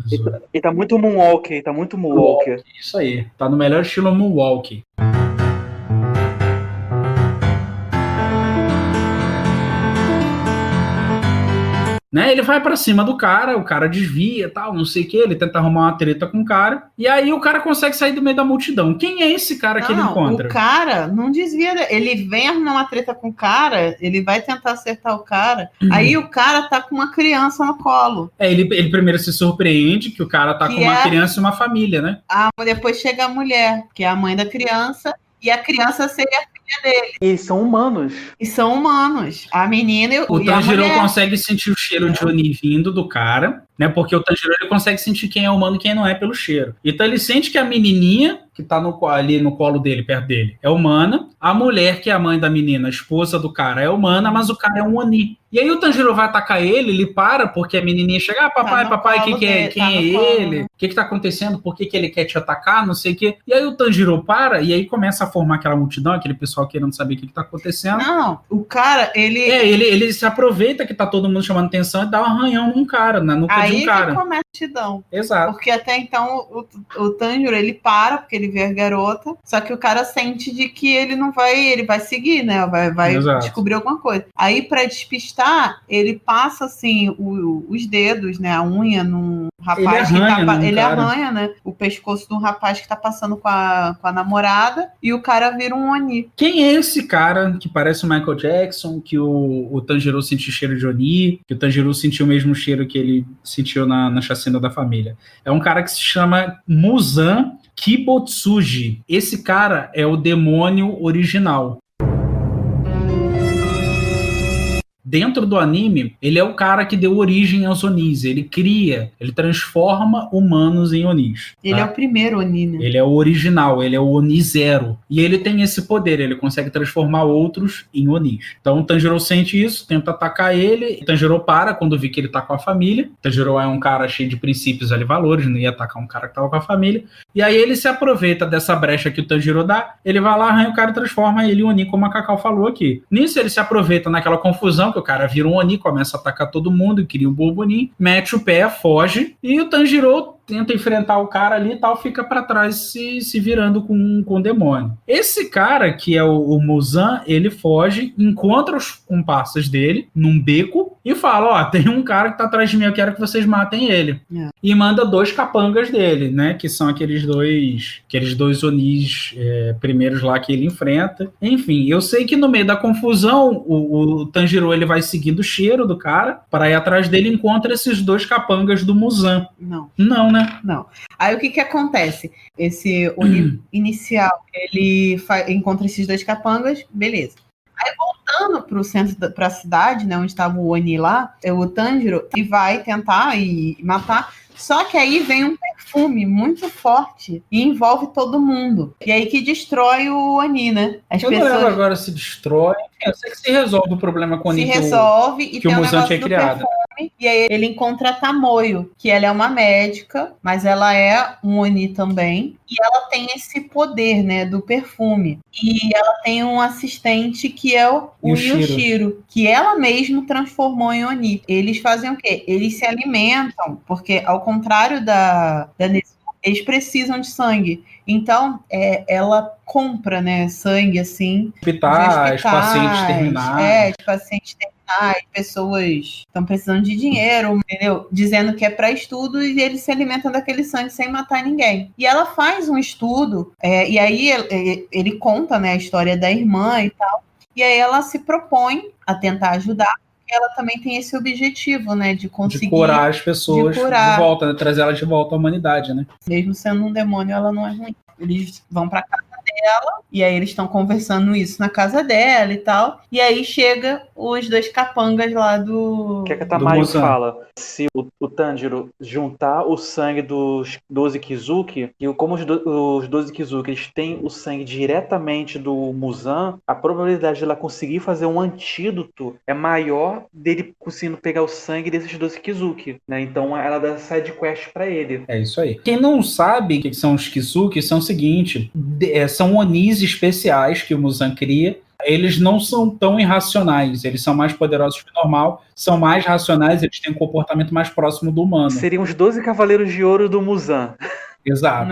Ele tá muito Moonwalker. Isso aí, tá no melhor estilo Moonwalker. Né? Ele vai pra cima do cara, o cara desvia, tal, não sei o que, ele tenta arrumar uma treta com o cara, e aí o cara consegue sair do meio da multidão. Quem é esse cara que ele encontra? O cara não desvia, ele vem arrumar uma treta com o cara, ele vai tentar acertar o cara, aí o cara tá com uma criança no colo. Ele primeiro se surpreende que o cara tá com uma criança e uma família, né? Depois chega a mulher, que é a mãe da criança, e a criança seria a filha dele. E são humanos. A menina e a mulher. O Tanjiro consegue sentir o cheiro de Oni vindo do cara, né? Porque o Tanjiro, ele consegue sentir quem é humano e quem não é pelo cheiro. Então ele sente que a menininha que tá ali no colo dele, perto dele, é humana. A mulher, que é a mãe da menina, a esposa do cara, é humana, mas o cara é um Oni. E aí o Tanjiro vai atacar ele para, porque a menininha chega, papai, quem é ele? O que tá acontecendo? Por que ele quer te atacar? Não sei o quê. E aí o Tanjiro para, e aí começa a formar aquela multidão, aquele pessoal querendo saber o que tá acontecendo. Não, o cara, ele se aproveita que tá todo mundo chamando atenção e dá um arranhão num cara, na nuca de um cara. Aí que começa a multidão. Exato. Porque até então o Tanjiro, ele para, porque ele vê a garota, só que o cara sente de que ele não vai, ele vai seguir, né? Vai descobrir alguma coisa. Aí, pra despistar, ele passa, assim, os dedos, né? A unha num rapaz ele arranha, né? O pescoço de um rapaz que tá passando com a namorada, e o cara vira um Oni. Quem é esse cara que parece o Michael Jackson, que o Tanjiro sentiu cheiro de Oni, que o Tanjiro sentiu o mesmo cheiro que ele sentiu na chacina da família? É um cara que se chama Muzan Kibotsuji. Esse cara é o demônio original. Dentro do anime, ele é o cara que deu origem aos Onis. Ele cria, ele transforma humanos em Onis. Ele é o primeiro Oni, né? Ele é o original, ele é o Oni Zero. E ele tem esse poder, ele consegue transformar outros em Onis. Então o Tanjiro sente isso, tenta atacar ele. O Tanjiro para quando vê que ele tá com a família. O Tanjiro é um cara cheio de princípios e valores, não ia atacar um cara que tava com a família. E aí ele se aproveita dessa brecha que o Tanjiro dá, ele vai lá, arranha o cara e transforma ele em Oni, como a Cacau falou aqui. Nisso ele se aproveita naquela confusão, que o cara vira um Oni, começa a atacar todo mundo, cria um Bobonin, mete o pé, foge, e o Tanjiro tenta enfrentar o cara ali e tal, fica pra trás se virando com o demônio. Esse cara, que é o Muzan, ele foge, encontra os comparsas dele num beco e fala, tem um cara que tá atrás de mim, eu quero que vocês matem ele. E manda 2 capangas dele, né, que são aqueles dois Onis primeiros lá que ele enfrenta. Enfim, eu sei que no meio da confusão, o Tanjiro, ele vai seguindo o cheiro do cara, para ir atrás dele, encontra esses 2 capangas do Muzan. Não, né? Não. Aí o que acontece? Esse Oni inicial, ele encontra esses 2 capangas, beleza. Aí voltando voltando pro centro, pra cidade, né, onde estava o Oni lá, o Tanjiro, e vai tentar e matar. Só que aí vem um perfume muito forte e envolve todo mundo. E aí que destrói o Oni, né? Eu não lembro agora se destrói. Eu sei que se resolve o problema com o Oni. Se resolve e que tem o um Muzan negócio tinha do criado. perfume. E aí ele encontra a Tamoyo, que ela é uma médica, mas ela é um Oni também. E ela tem esse poder, né, do perfume. E ela tem um assistente que é o Yoshiro, que ela mesma transformou em Oni. Eles fazem o quê? Eles se alimentam, porque ao contrário da Nezuko, eles precisam de sangue. Então, ela compra, né, sangue, assim, Hospitais, pacientes terminais. de pacientes terminais, pessoas estão precisando de dinheiro, entendeu? Dizendo que é para estudo e eles se alimentam daquele sangue sem matar ninguém. E ela faz um estudo, e aí ele conta, né, a história da irmã e tal, e aí ela se propõe a tentar ajudar. Ela também tem esse objetivo, né, de conseguir... De curar as pessoas de volta, né, trazer elas de volta à humanidade, né? Mesmo sendo um demônio, ela não é ruim. Eles vão pra casa dela, e aí eles estão conversando isso na casa dela e tal, e aí chega os dois capangas lá do... O que a Tamayo fala? Se o Tanjiro juntar o sangue dos 12 Kizuki, e como os 12 Kizuki eles têm o sangue diretamente do Muzan, a probabilidade de ela conseguir fazer um antídoto é maior dele conseguindo pegar o sangue desses 12 Kizuki, né? Então ela dá side quest pra ele. É isso aí. Quem não sabe o que são os Kizuki, são o seguinte, são Onis especiais que o Muzan cria. Eles não são tão irracionais, eles são mais poderosos que o normal, são mais racionais, eles têm um comportamento mais próximo do humano. Seriam os 12 Cavaleiros de Ouro do Muzan. Exato.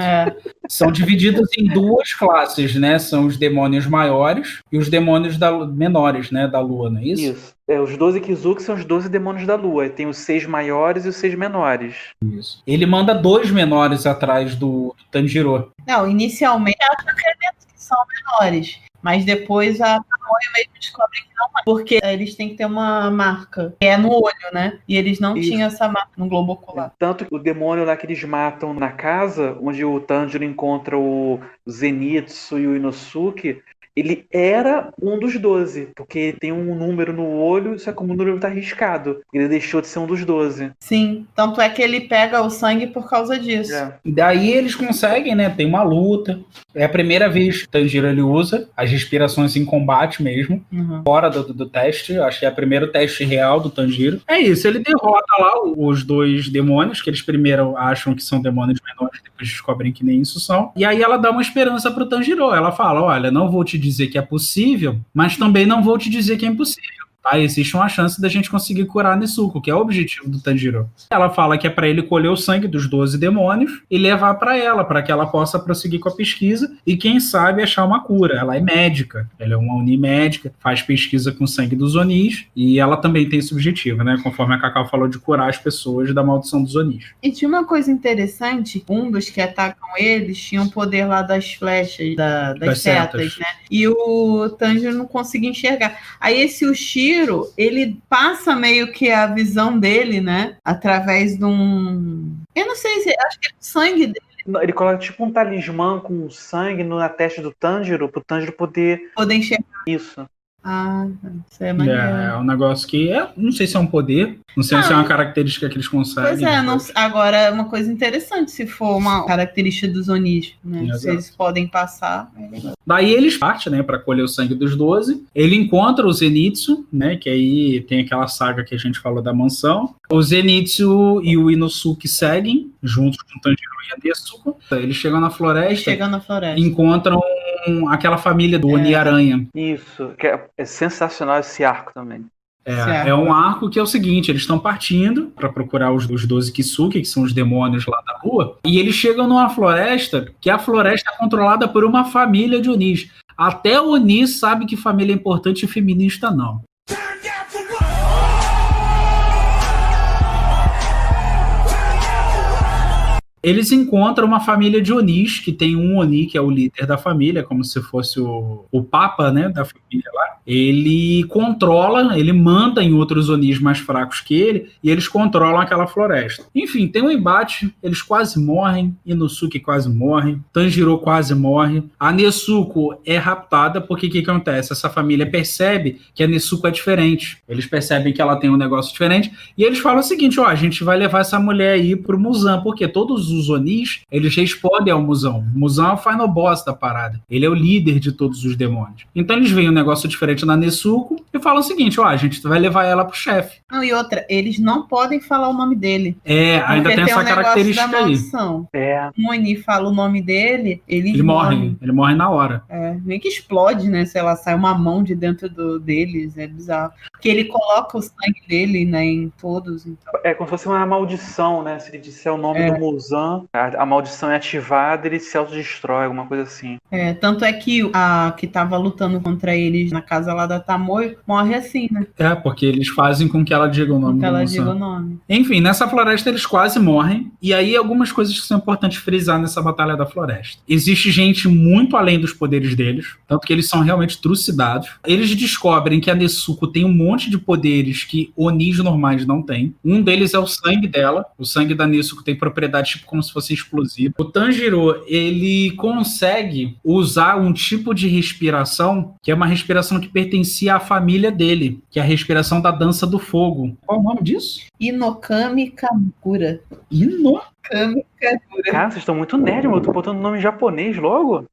São divididos em duas classes, né? São os demônios maiores e os demônios menores, né? Da lua, não é isso? Isso. Os 12 Kizuki são os 12 demônios da lua. Tem os 6 maiores e os 6 menores. Isso. Ele manda 2 menores atrás do Tanjiro. Não, inicialmente ela acredita que são menores. Mas depois a Tamoyo mesmo descobre que não é. Porque eles têm que ter uma marca, que é no olho, né? E eles não tinham essa marca no globo ocular. Tanto que o demônio lá que eles matam na casa, onde o Tanjiro encontra o Zenitsu e o Inosuke, ele era um dos 12, porque ele tem um número no olho, só que o número tá riscado. Ele deixou de ser um dos 12. Sim, tanto é que ele pega o sangue por causa disso. E daí eles conseguem, né? Tem uma luta. É a primeira vez que o Tanjiro ele usa as respirações em combate mesmo, fora do teste. Acho que é o primeiro teste real do Tanjiro. É isso, ele derrota lá os 2 demônios, que eles primeiro acham que são demônios menores, depois descobrem que nem isso são. E aí ela dá uma esperança pro Tanjiro. Ela fala, olha, não vou te dizer que é possível, mas também não vou te dizer que é impossível. Tá? Existe uma chance da gente conseguir curar Nezuko, que é o objetivo do Tanjiro. Ela fala que é para ele colher o sangue dos 12 demônios e levar para ela, para que ela possa prosseguir com a pesquisa e, quem sabe, achar uma cura. Ela é médica, ela é uma Oni médica, faz pesquisa com o sangue dos Onis e ela também tem esse objetivo, né? Conforme a Cacau falou, de curar as pessoas da maldição dos Onis. E tinha uma coisa interessante, um dos que atacam eles tinha o poder lá das flechas, das setas, né? E o Tanjiro não conseguia enxergar. Aí esse Ushiro, ele passa meio que a visão dele, né? Através de um... Eu não sei se... Acho que é o sangue dele. Ele coloca tipo um talismã com sangue na testa do Tanjiro, pro Tanjiro poder enxergar. Isso. Ah, isso é maneiro. É um negócio que não sei se é um poder, não sei se é uma característica que eles conseguem. Pois é, agora é uma coisa interessante se for uma característica dos Onis, né? Se eles podem passar, é legal. Daí eles partem, né, para colher o sangue dos 12. Ele encontra o Zenitsu, né, que aí tem aquela saga que a gente falou da mansão. O Zenitsu e o Inosuke seguem, juntos com o Tanjiro e a Nezuko. Eles chegam na floresta. Encontram aquela família do Oni-Aranha. Isso, que é sensacional esse arco também. É um arco que é o seguinte, eles estão partindo para procurar os 12 Kisuke, que são os demônios lá da lua, e eles chegam numa floresta, que a floresta é controlada por uma família de Onis. Até o Oni sabe que família é importante e feminista não. eles encontram uma família de Onis, que tem um Oni, que é o líder da família, como se fosse o papa, né, da família lá. Ele controla, ele manda em outros Onis mais fracos que ele, e eles controlam aquela floresta. Enfim, tem um embate, eles quase morrem, Inosuke quase morre, Tanjiro quase morre, a Nezuko é raptada, porque o que acontece? Essa família percebe que a Nezuko é diferente, eles percebem que ela tem um negócio diferente, e eles falam o seguinte, a gente vai levar essa mulher aí pro Muzan, porque todos os Onis, eles respondem ao Muzan. O Muzan é o final boss da parada, ele é o líder de todos os demônios. Então eles veem um negócio diferente na Nezuko e falam o seguinte, a gente vai levar ela pro chefe. Não, e outra, eles não podem falar o nome dele. Ainda tem essa característica aí. O Oni fala o nome dele, ele morre. Ele morre na hora. Meio que explode, né? Sei lá, sai uma mão de dentro deles, é bizarro. Porque ele coloca o sangue dele, né, em todos. Então. É como se fosse uma maldição, né? Se ele disser o nome do Muzan, a maldição é ativada, ele se autodestrói, alguma coisa assim. Tanto é que a que tava lutando contra eles na casa lá da Tamoio morre assim, né? Porque eles fazem com que ela diga o nome do Muzan. Enfim, nessa floresta eles quase morrem, e aí algumas coisas que são importantes frisar nessa batalha da floresta. Existe gente muito além dos poderes deles, tanto que eles são realmente trucidados. Eles descobrem que a Nezuko tem um monte de poderes que Onis normais não têm. Um deles é o sangue dela. O sangue da Nezuko tem propriedades tipo como se fosse explosivo. O Tanjiro, ele consegue usar um tipo de respiração que é uma respiração que pertencia à família dele, que é a respiração da dança do fogo. Qual é o nome disso? Inokami Kagura. Inokami Kagura. Cara, vocês estão muito nerd, mano. Eu tô botando nome em japonês logo.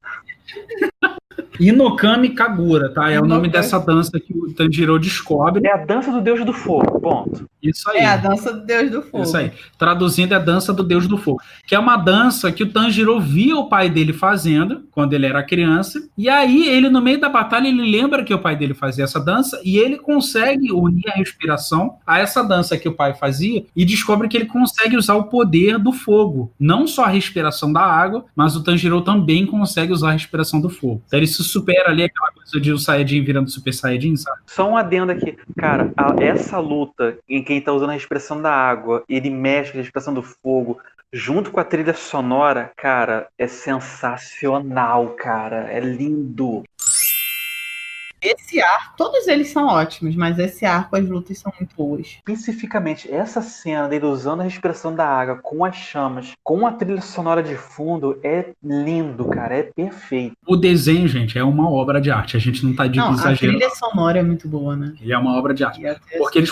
Inokami Kagura, tá? É o nome dessa dança que o Tanjiro descobre. É a dança do Deus do Fogo, ponto. Isso aí. É a dança do Deus do Fogo. Isso aí. Traduzindo, é a dança do Deus do Fogo. Que é uma dança que o Tanjiro via o pai dele fazendo quando ele era criança. E aí, ele, no meio da batalha, ele lembra que o pai dele fazia essa dança e ele consegue unir a respiração a essa dança que o pai fazia e descobre que ele consegue usar o poder do fogo. Não só a respiração da água, mas o Tanjiro também consegue usar a respiração do fogo. Então ele se supera ali aquela coisa de o Saiyajin virando Super Saiyajin, sabe? Só um adendo aqui. Cara, essa luta em quem tá usando a respiração da água, ele mexe com a respiração do fogo, junto com a trilha sonora, cara, é sensacional, cara. É lindo. Esse arco, todos eles são ótimos, mas esse arco, as lutas são muito boas. Especificamente, essa cena dele usando a respiração da água com as chamas, com a trilha sonora de fundo, é lindo, cara, é perfeito. O desenho, gente, é uma obra de arte, a gente não tá de exagero. A trilha sonora é muito boa, né? Ele é uma obra de arte, porque eles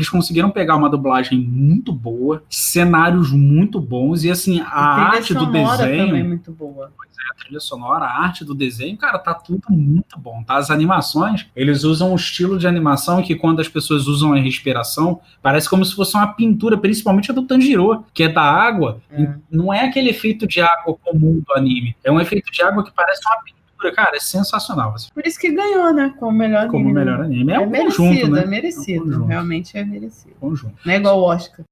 conseguiram pegar uma dublagem muito boa, cenários muito bons, e assim, a arte do desenho também é muito boa. A trilha sonora, a arte do desenho, cara, tá tudo muito bom, tá? As animações, eles usam um estilo de animação que quando as pessoas usam a respiração, parece como se fosse uma pintura, principalmente a do Tanjiro, que é da água, não é aquele efeito de água comum do anime, é um efeito de água que parece uma pintura, cara, é sensacional. Por isso que ganhou, né, como melhor anime. Como melhor anime. É um merecido, conjunto, né? É merecido, realmente é merecido. Conjunto. Não é igual o Oscar.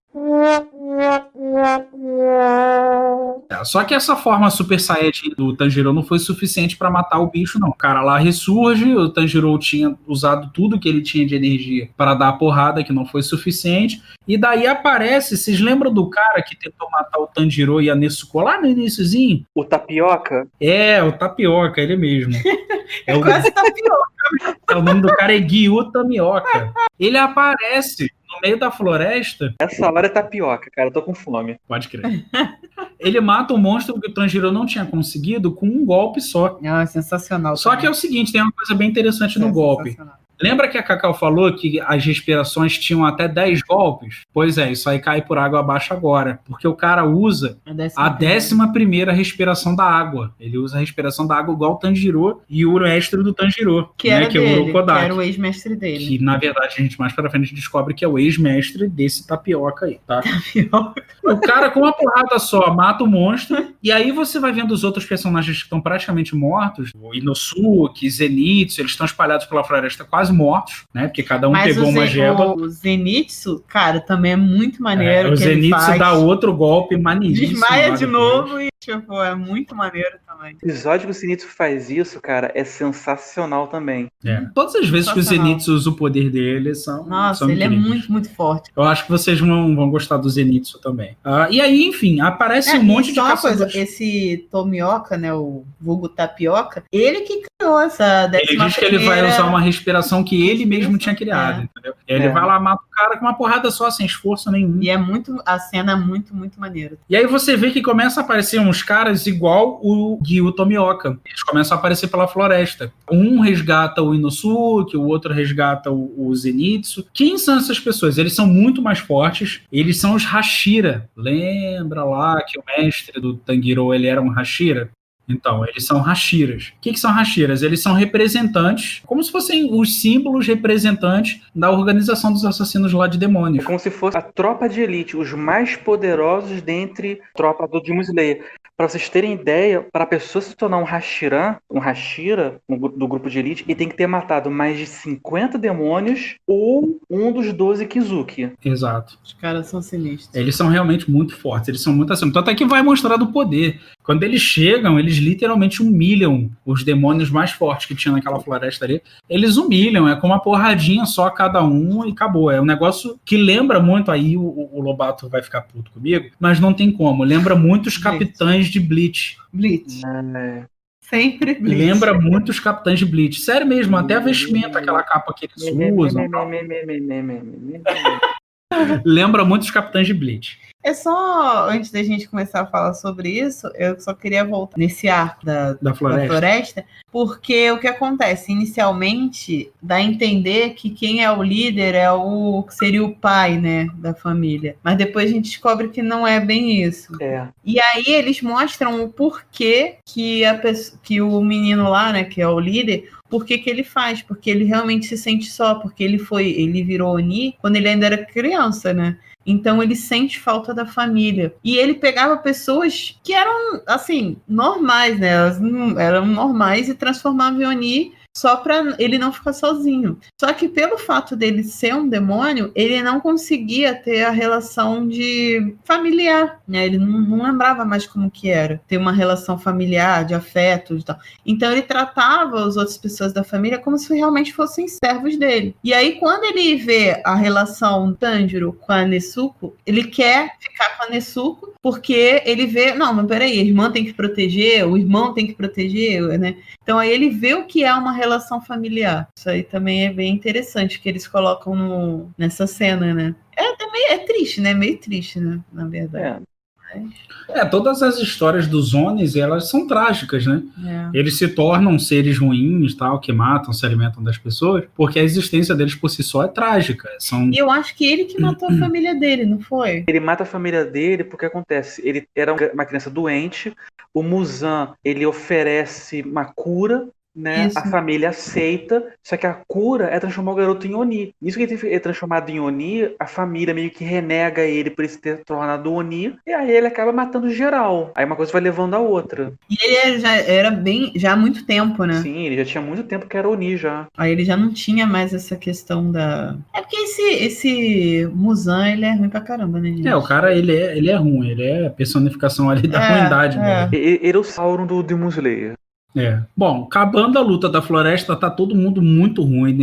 Só que essa forma Super Saiyajin do Tanjiro não foi suficiente pra matar o bicho, não. O cara lá ressurge, o Tanjiro tinha usado tudo que ele tinha de energia para dar a porrada, que não foi suficiente, e daí aparece, vocês lembram do cara que tentou matar o Tanjiro e a Nezuko lá no iniciozinho? O Tapioca? O Tapioca, ele mesmo. É quase Tapioca. O nome do cara é Gyu Tamioka. Ele aparece no meio da floresta. Essa hora é Tapioca, cara, eu tô com fome. Pode crer. Ele mata o monstro que o Tanjiro não tinha conseguido com um golpe só. Sensacional. Só que é o seguinte, tem uma coisa bem interessante no golpe. Lembra que a Cacau falou que as respirações tinham até 10 golpes? Pois é, isso aí cai por água abaixo agora. Porque o cara usa a 11ª respiração da água. Ele usa a respiração da água igual o Tanjiro e o mestre do Tanjiro. Que era que é o Urokodaki. Que era o ex-mestre dele. Que, na verdade, a gente mais pra frente descobre que é o ex-mestre desse Tapioca aí, tá? Tapioca. O cara, com uma porrada só, mata o monstro. E aí você vai vendo os outros personagens que estão praticamente mortos. O Inosuke, Zenitsu, eles estão espalhados pela floresta quase mortos, né? Porque cada um pegou uma gema. O Zenitsu, cara, também é muito maneiro. O Zenitsu dá outro golpe maneiríssimo. Desmaia de novo e Tipo, é muito maneiro também. O episódio que o Zenitsu faz isso, cara, é sensacional também. Todas as vezes que o Sensacional. Zenitsu usa o poder dele são Nossa, ele é incríveis. muito, muito forte. Eu acho que vocês vão gostar do Zenitsu também. E aí, enfim, aparece um monte e de só uma coisa, caçadores. esse Tomioka, né, o vulgo tapioca, ele que criou essa Ele diz que ele vai usar uma respiração que ele mesmo tinha criado, entendeu? Ele vai lá, mata o cara com uma porrada só, sem esforço nenhum. E é muito, a cena é muito, muito maneira. E aí você vê que começa a aparecer uns caras igual o Gyu Tomioka. Eles começam a aparecer pela floresta. Um resgata o Inosuke, o outro resgata o Zenitsu. Quem são essas pessoas? Eles são muito mais fortes. Eles são os Hashira. Lembra lá que o mestre do Tanjiro, ele era um Hashira? Então, eles são Hashiras. O que são Hashiras? Eles são representantes, como se fossem os símbolos representantes da organização dos assassinos lá de É demônios. como se fosse a tropa de elite, os mais poderosos dentre a tropa do Demon Slayer. Pra vocês terem ideia, para a pessoa se tornar um Hashira do grupo de elite, ele tem que ter matado mais de 50 demônios ou um dos 12 Kizuki. Exato. Os caras são sinistros. Eles são realmente muito fortes, eles são muito acima. Tanto é que vai mostrar do poder. Quando eles chegam, eles literalmente humilham os demônios mais fortes que tinha naquela floresta ali. Eles humilham, é com uma porradinha só cada um e acabou. É um negócio que lembra muito, aí o Lobato vai ficar puto comigo, mas não tem como. Lembra muito os capitães de Bleach. Bleach. Sempre Bleach. Lembra muito os capitães de Bleach. Sério mesmo, até a vestimenta, aquela capa que eles usam. Lembra muito os capitães de Bleach. É só, antes da gente começar a falar sobre isso, eu só queria voltar nesse arco da floresta, porque o que acontece? Inicialmente, dá a entender que quem é o líder seria o pai, né, da família. Mas depois a gente descobre que não é bem isso. E aí eles mostram o porquê que o menino lá, né, que é o líder, por que ele faz, porque ele realmente se sente só, porque ele virou Oni quando ele ainda era criança, né? Então ele sente falta da família. E ele pegava pessoas que eram, assim, normais, né? Elas eram normais e transformava em Oni só para ele não ficar sozinho. Só que pelo fato dele ser um demônio, ele não conseguia ter a relação de familiar, né? Ele não lembrava mais como que era ter uma relação familiar, de afeto e tal. Então ele tratava as outras pessoas da família como se realmente fossem servos dele. E aí quando ele vê a relação Tanjiro com a Nezuko, ele quer ficar com a Nezuko porque ele vê, não, mas peraí, a irmã tem que proteger, o irmão tem que proteger, né? Então aí ele vê o que é uma relação familiar. Isso aí também é bem interessante que eles colocam nessa cena, né? É triste, né? Meio triste, né? Na verdade. Todas as histórias dos Onis, elas são trágicas, né? Eles se tornam seres ruins, tal, que matam, se alimentam das pessoas, porque a existência deles por si só é trágica. E eu acho que ele que matou a família dele, não foi? Ele mata a família dele porque acontece, ele era uma criança doente, o Muzan, ele oferece uma cura, né? Isso. A família aceita, só que a cura é transformar o garoto em Oni. Isso que ele é transformado em Oni, a família meio que renega ele por ele se ter tornado Oni, e aí ele acaba matando geral. Aí uma coisa vai levando a outra. E ele já era já há muito tempo, né? Sim, ele já tinha muito tempo que era Oni já. Aí ele já não tinha mais essa questão da... É porque esse Muzan, ele é ruim pra caramba, né, gente? O cara, ele é ruim, ele é a personificação ali da ruindade, né? Ele é o Sauron do Demon Slayer. Bom, acabando a luta da floresta, tá todo mundo muito ruim.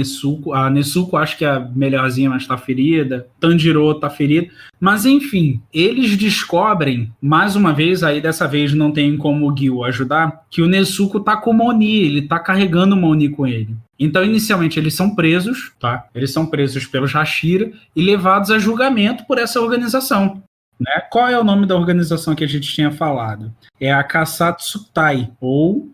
A Nezuko acho que é a melhorzinha, mas tá ferida. Tanjiro tá ferido. Mas enfim, eles descobrem, mais uma vez, aí dessa vez não tem como o Gyu ajudar, que o Nezuko tá com uma Oni, ele tá carregando uma Oni com ele. Então, inicialmente, eles são presos, tá? Eles são presos pelos Hashira e levados a julgamento por essa organização. Né? Qual é o nome da organização que a gente tinha falado? É a Kasatsutai, ou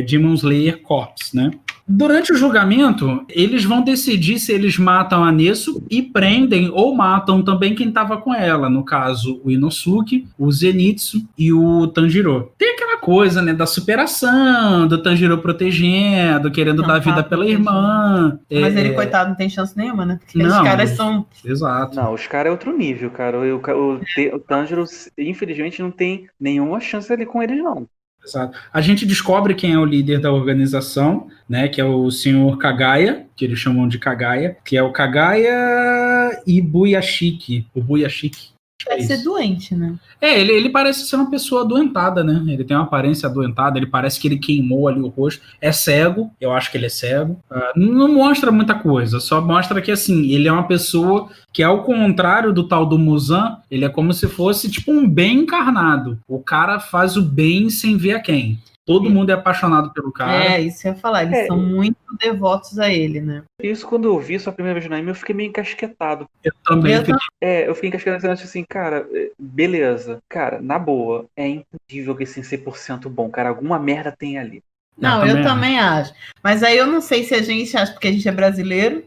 Demon Slayer Corps, né? Durante o julgamento, eles vão decidir se eles matam a Nezuko e prendem ou matam também quem estava com ela. No caso, o Inosuke, o Zenitsu e o Tanjiro. Tem aquela coisa, né, da superação, do Tanjiro protegendo, querendo dar vida pela irmã. Mas ele, coitado, não tem chance nenhuma, né? Porque os caras são... Exato. Não, os caras é outro nível, cara. O Tanjiro, infelizmente, não tem nenhuma chance ali com eles, não. Exato. A gente descobre quem é o líder da organização, né, que é o senhor Kagaya, que eles chamam de Kagaya, que é o Kagaya Ibuyashiki, o Buyashiki. Deve ser doente, né? Ele parece ser uma pessoa adoentada, né? Ele tem uma aparência adoentada, ele parece que ele queimou ali o rosto. É cego, eu acho que ele é cego. Não mostra muita coisa, só mostra que, assim, ele é uma pessoa que, ao contrário do tal do Muzan, ele é como se fosse, tipo, um bem encarnado. O cara faz o bem sem ver a quem. Todo mundo é apaixonado pelo cara. Isso eu ia falar. Eles são muito devotos a ele, né? Isso, quando eu vi sua primeira vez no anime, eu fiquei meio encasquetado. Eu também. Eu fiquei encasquetado assim, cara, beleza. Cara, na boa, é impossível que esse 100% bom, cara. Alguma merda tem ali. Não, eu também acho. Mas aí eu não sei se a gente acha porque a gente é brasileiro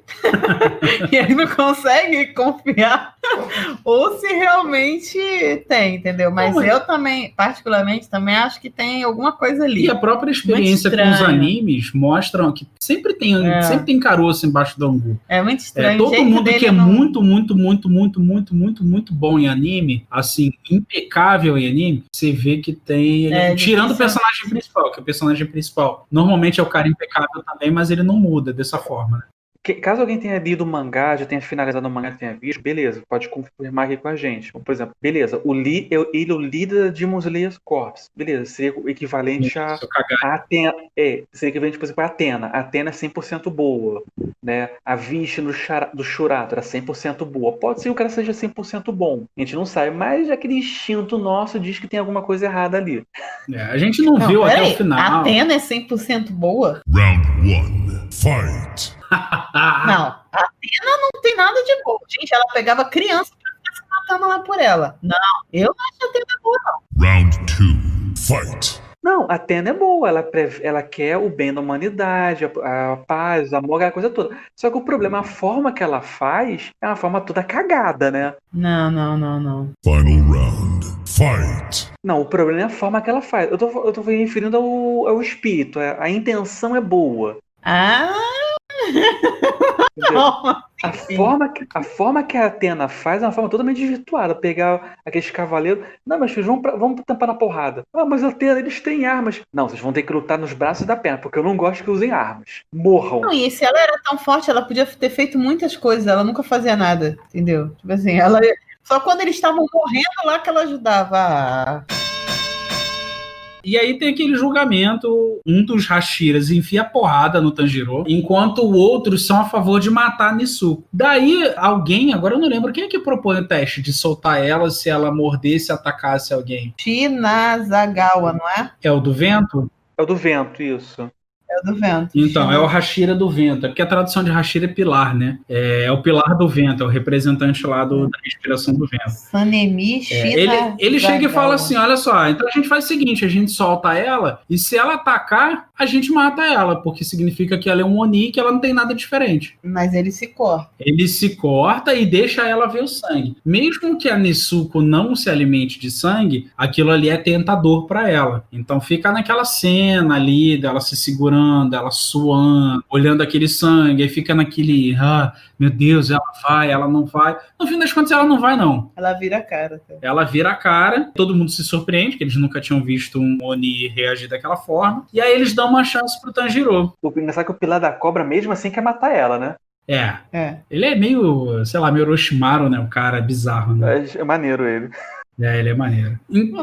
e aí não consegue confiar ou se realmente tem, entendeu? Mas eu também, particularmente, também acho que tem alguma coisa ali. E a própria experiência com os animes mostram que sempre tem caroço embaixo do angu. É muito estranho. Todo mundo que é muito bom em anime, assim, impecável em anime, você vê que tem... tirando o personagem principal, que o personagem principal normalmente é o cara impecável também, mas ele não muda dessa forma, né? Caso alguém tenha lido o mangá, já tenha finalizado o mangá, tenha visto, beleza, pode confirmar aqui com a gente. Por exemplo, beleza, ele é o líder de Demon Slayer Corps. Beleza, seria o equivalente a Atena. Seria equivalente, por exemplo, a Atena. A Atena é 100% boa, né? A Vishnu do Shurato era 100% boa. Pode ser que o cara seja 100% bom. A gente não sabe, mas aquele instinto nosso diz que tem alguma coisa errada ali. A gente não viu até o final. A Atena é 100% boa? Round 1, fight! Não, a Atena não tem nada de boa. Gente, ela pegava criança pra ficar se matando lá por ela. Não, eu não acho a Atena boa, não. Round 2, fight! Não, a Atena é boa, ela quer o bem da humanidade, a paz, o amor, aquela coisa toda. Só que o problema, a forma que ela faz é uma forma toda cagada, né? Não. Final round, fight! Não, o problema é a forma que ela faz. Eu tô me referindo ao espírito, a intenção é boa. A forma que a Atena faz é uma forma totalmente desvirtuada. Pegar aqueles cavaleiros. Não, mas filhos, vamos tampar na porrada. Mas Atena, eles têm armas. Não, vocês vão ter que lutar nos braços da perna, porque eu não gosto que usem armas. Morram. Não, e se ela era tão forte, ela podia ter feito muitas coisas. Ela nunca fazia nada, entendeu? Tipo assim, só quando eles estavam morrendo lá que ela ajudava. E aí tem aquele julgamento, um dos Hashiras enfia porrada no Tanjiro, enquanto outros são a favor de matar a Nezuko. Daí alguém, agora eu não lembro, quem é que propõe o teste de soltar ela se ela mordesse e atacasse alguém? Shinazagawa, não é? É o do vento? É o do vento, isso. É o do vento. Então, é o Hashira do vento. É porque a tradução de Hashira é pilar, né? É o pilar do vento, é o representante lá da inspiração do vento. Sanemi Shinazagawa. Ele chega e fala assim, olha só, então a gente faz o seguinte, a gente solta ela, e se ela atacar, a gente mata ela, porque significa que ela é um Oni, que ela não tem nada diferente. Mas ele se corta. Ele se corta e deixa ela ver o sangue. Mesmo que a Nezuko não se alimente de sangue, aquilo ali é tentador para ela. Então fica naquela cena ali dela se segurando, ela suando, olhando aquele sangue, aí fica naquele, meu Deus, ela vai, ela não vai. No fim das contas, ela não vai, não. Ela vira a cara. Tá? Ela vira a cara, todo mundo se surpreende, que eles nunca tinham visto um Oni reagir daquela forma, e aí eles dão uma chance pro Tanjiro. O engraçado é que o pilar da cobra, mesmo assim, quer matar ela, né? Ele é meio, sei lá, meio Orochimaru, né? O cara é bizarro, né? É maneiro ele. Ele é maneiro.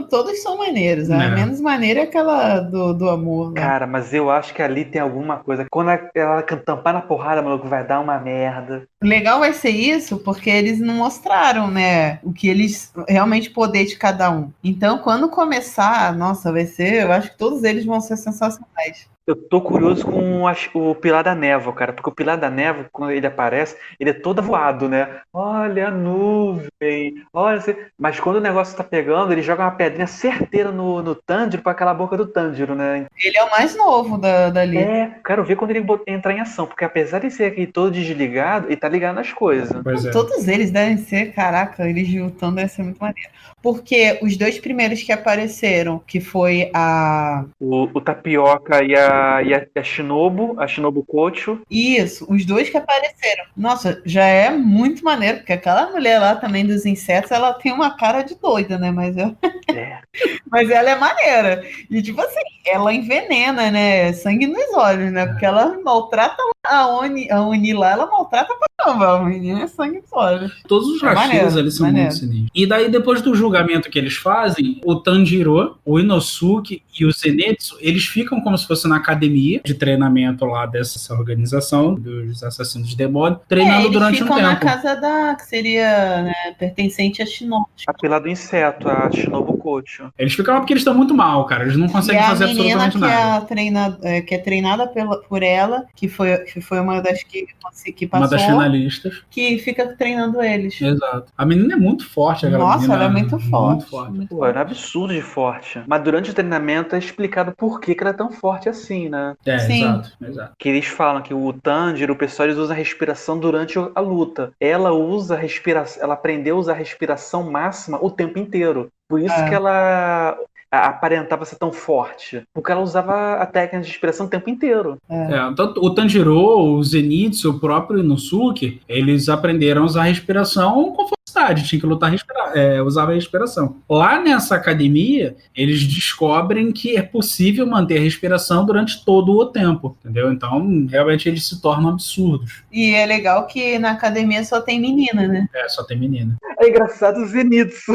Todos são maneiros, né? A menos maneira é aquela do amor. Né? Cara, mas eu acho que ali tem alguma coisa. Quando ela tampar na porrada, maluco, vai dar uma merda. Legal vai ser isso, porque eles não mostraram, né? O que eles realmente poder de cada um. Então, quando começar, nossa, vai ser. Eu acho que todos eles vão ser sensacionais. Eu tô curioso com o Pilar da Névoa, cara, porque o Pilar da Névoa, quando ele aparece, ele é todo voado, né? Olha a nuvem, olha... Mas quando o negócio tá pegando, ele joga uma pedrinha certeira no Tanjiro pra aquela boca do Tanjiro, né? Ele é o mais novo dali. Quero ver quando ele entrar em ação, porque apesar de ser aqui todo desligado, ele tá ligado nas coisas. Todos eles devem ser, caraca, eles lutando deve ser muito maneiro. Porque os dois primeiros que apareceram, que foi o Tapioca e a a Shinobu Kocho. Isso, os dois que apareceram. Nossa, já é muito maneiro, porque aquela mulher lá também dos insetos, ela tem uma cara de doida, né? Mas ela é maneira. E tipo assim, ela envenena, né? Sangue nos olhos, né? Porque ela maltrata a Oni lá, ela maltrata pra caramba. A menina é sangue nos olhos. Todos os Hashiras ali são muito sinistros. E daí, depois do julgamento que eles fazem, o Tanjiro, o Inosuke e o Zenitsu, eles ficam como se fosse na academia de treinamento lá dessa organização dos assassinos de demônio, treinando durante um tempo. Eles ficam na casa que seria, né, pertencente a Shinobu. A pila do inseto, a Shinobu Kocho. Eles ficam lá porque eles estão muito mal, cara. Eles não conseguem fazer absolutamente nada. Que é treinada por ela, que foi uma das que passou. Uma das finalistas. Que fica treinando eles. Exato. A menina é muito forte. Nossa, ela é muito forte. Pô, era um absurdo de forte. Mas durante o treinamento é explicado por que ela é tão forte assim, né? Sim. Exato. Que eles falam que o Tanjiro, o pessoal, eles usam a respiração durante a luta. Ela usa a respiração, ela aprendeu a usar a respiração máxima o tempo inteiro. Por isso que ela aparentava ser tão forte. Porque ela usava a técnica de respiração o tempo inteiro. Tanto o Tanjiro, o Zenitsu, o próprio Inosuke, eles aprenderam a usar a respiração com facilidade. Tinha que lutar, usava a respiração. Lá nessa academia, eles descobrem que é possível manter a respiração durante todo o tempo, entendeu? Então, realmente, eles se tornam absurdos. E é legal que na academia só tem menina, né? Só tem menina. É engraçado o Zenitsu.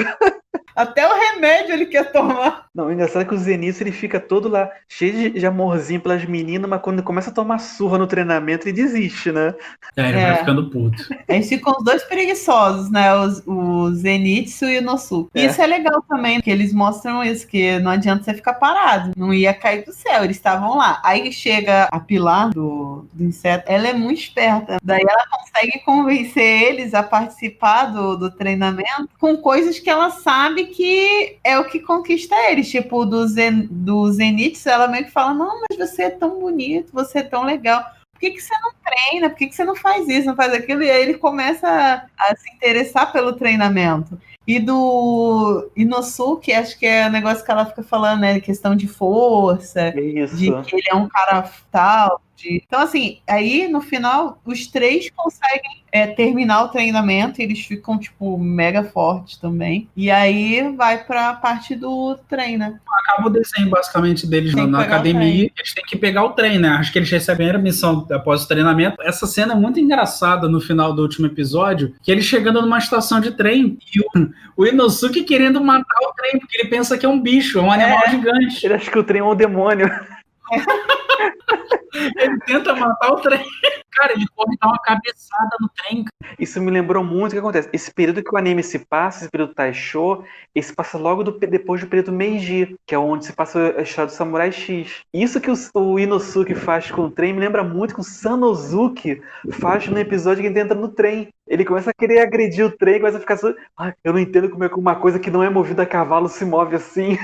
Até o remédio ele quer tomar. Não, o engraçado é que o Zenitsu, ele fica todo lá, cheio de amorzinho pelas meninas, mas quando ele começa a tomar surra no treinamento, ele desiste, né? Ele vai ficando puto. Eles ficam os dois preguiçosos, né? O Zenitsu e o Inosuke. Isso é legal também, porque eles mostram isso, que não adianta você ficar parado. Não ia cair do céu, eles estavam lá. Aí chega a Pilar do inseto, ela é muito esperta. Daí ela consegue convencer eles a participar do treinamento com coisas que ela sabe que é o que conquista eles. Tipo, do Zenitsu, ela meio que fala, não, mas você é tão bonito, você é tão legal. Por que você não treina? Por que você não faz isso, não faz aquilo? E aí ele começa a se interessar pelo treinamento. E do Inosuke, acho que é o negócio que ela fica falando, né? Questão de força, Isso. de que ele é um cara tal. Então, assim, aí no final, os três conseguem terminar o treinamento e eles ficam, tipo, mega fortes também. E aí vai pra parte do treino. Acaba o desenho, basicamente, deles na academia. Eles têm que pegar o trem, né? Acho que eles recebem a missão após o treinamento. Essa cena é muito engraçada no final do último episódio, que ele chegando numa estação de trem e o Inosuke querendo matar o trem, porque ele pensa que é um bicho, é um animal gigante. Ele acha que o trem é um demônio. Ele tenta matar o trem. Cara, ele pode dar uma cabeçada no trem. Isso me lembrou muito o que acontece. Esse período que o anime se passa, esse período Taisho, esse passa logo depois do período Meiji, que é onde se passa a história do Samurai X. Isso que o Inosuke faz com o trem me lembra muito que o Sanosuke faz no episódio que ele entra no trem. Ele começa a querer agredir o trem, começa a ficar assim, eu não entendo como é que uma coisa que não é movida a cavalo se move assim.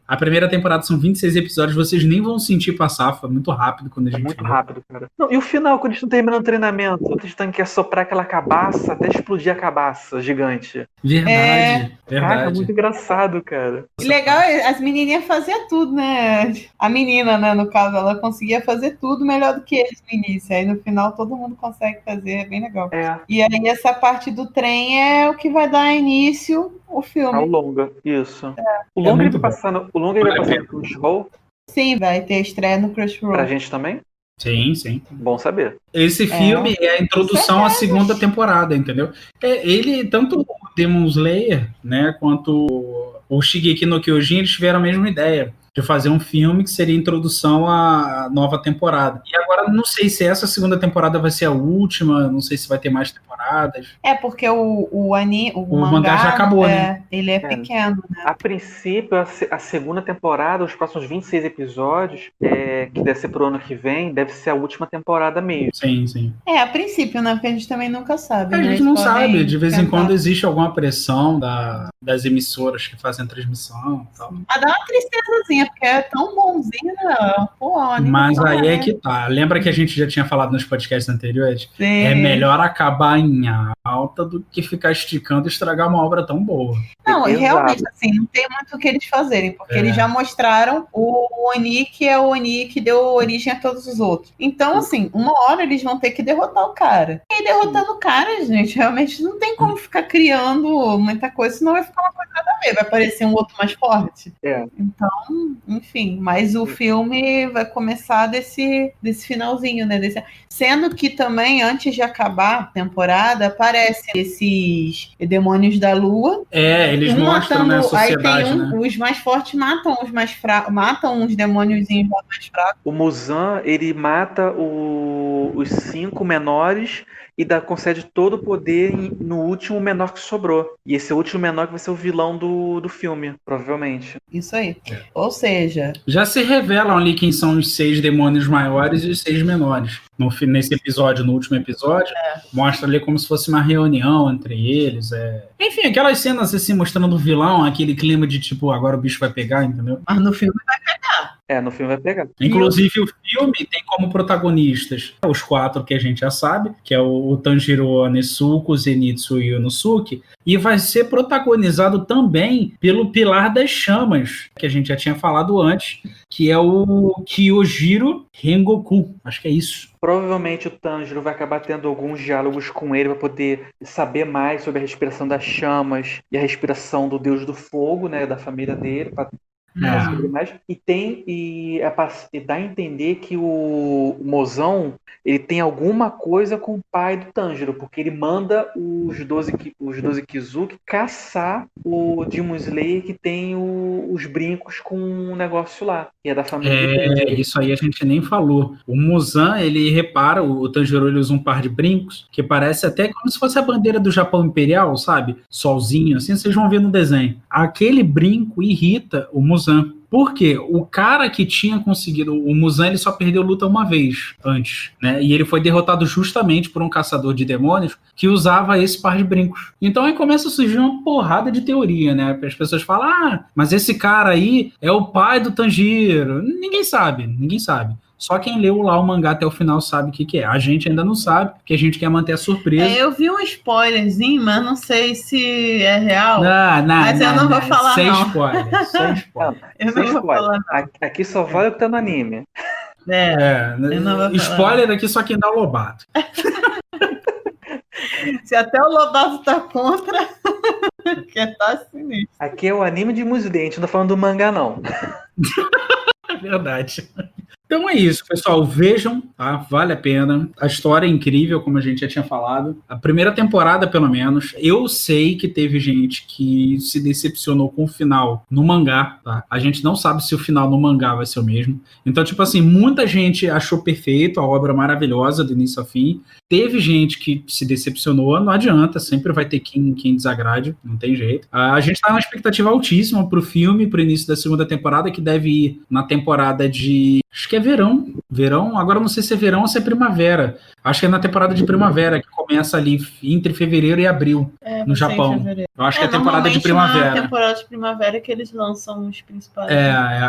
A primeira temporada são 26 episódios, vocês nem vão sentir passar, foi muito rápido quando a gente muito rápido, cara. Não, e o final, quando eles estão terminando o treinamento, eles têm que assoprar aquela cabaça até explodir a cabaça gigante. Verdade. Cara, é muito engraçado, cara. E legal, as menininhas faziam tudo, né? A menina, né, no caso, ela conseguia fazer tudo melhor do que eles no início. Aí no final todo mundo consegue fazer, é bem legal. E aí essa parte do trem é o que vai dar início ao filme. Ao longa, isso. O longa ele vai passando no Crunchyroll? Sim, vai ter estreia no Crunchyroll. Pra gente também? Sim. Bom saber. Esse filme é a introdução à segunda temporada, entendeu? Ele, tanto o Demon Slayer, né, quanto o Shingeki no Kyojin, eles tiveram a mesma ideia de fazer um filme que seria a introdução à nova temporada. E agora, não sei se essa segunda temporada vai ser a última, não sei se vai ter mais temporadas. Porque o mangá já acabou, né? Ele é pequeno, né? A princípio, a segunda temporada, os próximos 26 episódios, que deve ser pro ano que vem, deve ser a última temporada mesmo. Sim. A princípio, né? Porque a gente também nunca sabe. A gente não sabe, de vez em quando existe alguma pressão das emissoras que fazem a transmissão e tal. Dá uma tristezazinha, porque é tão bonzinho, né? Pô, Mas aí é que tá. Lembra que a gente já tinha falado nos podcasts anteriores? Sim. É melhor acabar em alta do que ficar esticando e estragar uma obra tão boa. Não, Exato. realmente, assim, não tem muito o que eles fazerem, porque eles já mostraram o Oni, que é o Oni que deu origem a todos os outros. Então, assim, uma hora eles vão ter que derrotar o cara. E aí, derrotando o cara, gente, realmente não tem como ficar criando muita coisa, senão vai ficar uma coisa nada a ver, vai aparecer um outro mais forte. Então, enfim, mas o filme vai começar desse finalzinho, né? Sendo que também, antes de acabar a temporada, aparecem esses demônios da lua. Eles mostram, né, a sociedade, aí né? Os mais fortes matam os mais fracos, matam uns demôniozinhos mais fracos. O Muzan, ele mata os 5 menores e concede todo o poder no último menor que sobrou. E esse último menor que vai ser o vilão do filme, provavelmente. Isso aí. Ou seja... Já se revelam ali quem são os 6 demônios maiores e os 6 menores. Nesse episódio, no último episódio, mostra ali como se fosse uma reunião entre eles. Enfim, aquelas cenas assim, mostrando o vilão, aquele clima de tipo, agora o bicho vai pegar, entendeu? Mas no filme vai pegar. No filme vai pegar. Inclusive, o filme tem como protagonistas os 4 que a gente já sabe, que é o Tanjiro Onesuko, o Zenitsu e o Inosuke, e vai ser protagonizado também pelo Pilar das Chamas, que a gente já tinha falado antes, que é o Kyojiro Rengoku. Acho que é isso. Provavelmente o Tanjiro vai acabar tendo alguns diálogos com ele para poder saber mais sobre a respiração das chamas e a respiração do deus do fogo, né, da família dele, para descobrir mais. E dá a entender que o Mozão, ele tem alguma coisa com o pai do Tanjiro, porque ele manda os 12 Kizuki caçar o Demon Slayer que tem os brincos com um negócio lá, que é da família dele. Isso aí a gente nem falou. O Muzan, ele repara, o Tanjiro ele usa um par de brincos, que parece até como se fosse a bandeira do Japão Imperial, sabe? Solzinho, assim, vocês vão ver no desenho. Aquele brinco irrita o Muzan. Por quê? O cara que tinha conseguido... O Muzan, ele só perdeu luta uma vez antes, né? E ele foi derrotado justamente por um caçador de demônios que usava esse par de brincos. Então aí começa a surgir uma porrada de teoria, né? As pessoas falam, mas esse cara aí é o pai do Tanjiro. Ninguém sabe. Só quem leu lá o mangá até o final sabe o que é. A gente ainda não sabe, porque a gente quer manter a surpresa. Eu vi um spoilerzinho, mas não sei se é real. Mas eu não vou falar, sem não. Spoiler. Eu não vou falar, não. Aqui só vale o que tá no anime. Eu não vou spoiler aqui só quem dá o Lobato. Se até o Lobato tá contra, que tá sinistro. Aqui é o anime de Musdente, não tô falando do mangá, não. É verdade. Então é isso, pessoal. Vejam, tá? Vale a pena. A história é incrível, como a gente já tinha falado. A primeira temporada, pelo menos. Eu sei que teve gente que se decepcionou com o final no mangá, tá? A gente não sabe se o final no mangá vai ser o mesmo. Então, tipo assim, muita gente achou perfeito, a obra maravilhosa do início ao fim. Teve gente que se decepcionou, não adianta, sempre vai ter quem desagrade, não tem jeito. A gente tá numa expectativa altíssima pro filme, pro início da segunda temporada, que deve ir na temporada de... Acho que é verão. Agora não sei se é verão ou se é primavera. Acho que é na temporada de primavera, que começa ali entre fevereiro e abril, no Japão. Eu acho que é a temporada de primavera. É a temporada de primavera que eles lançam os principais.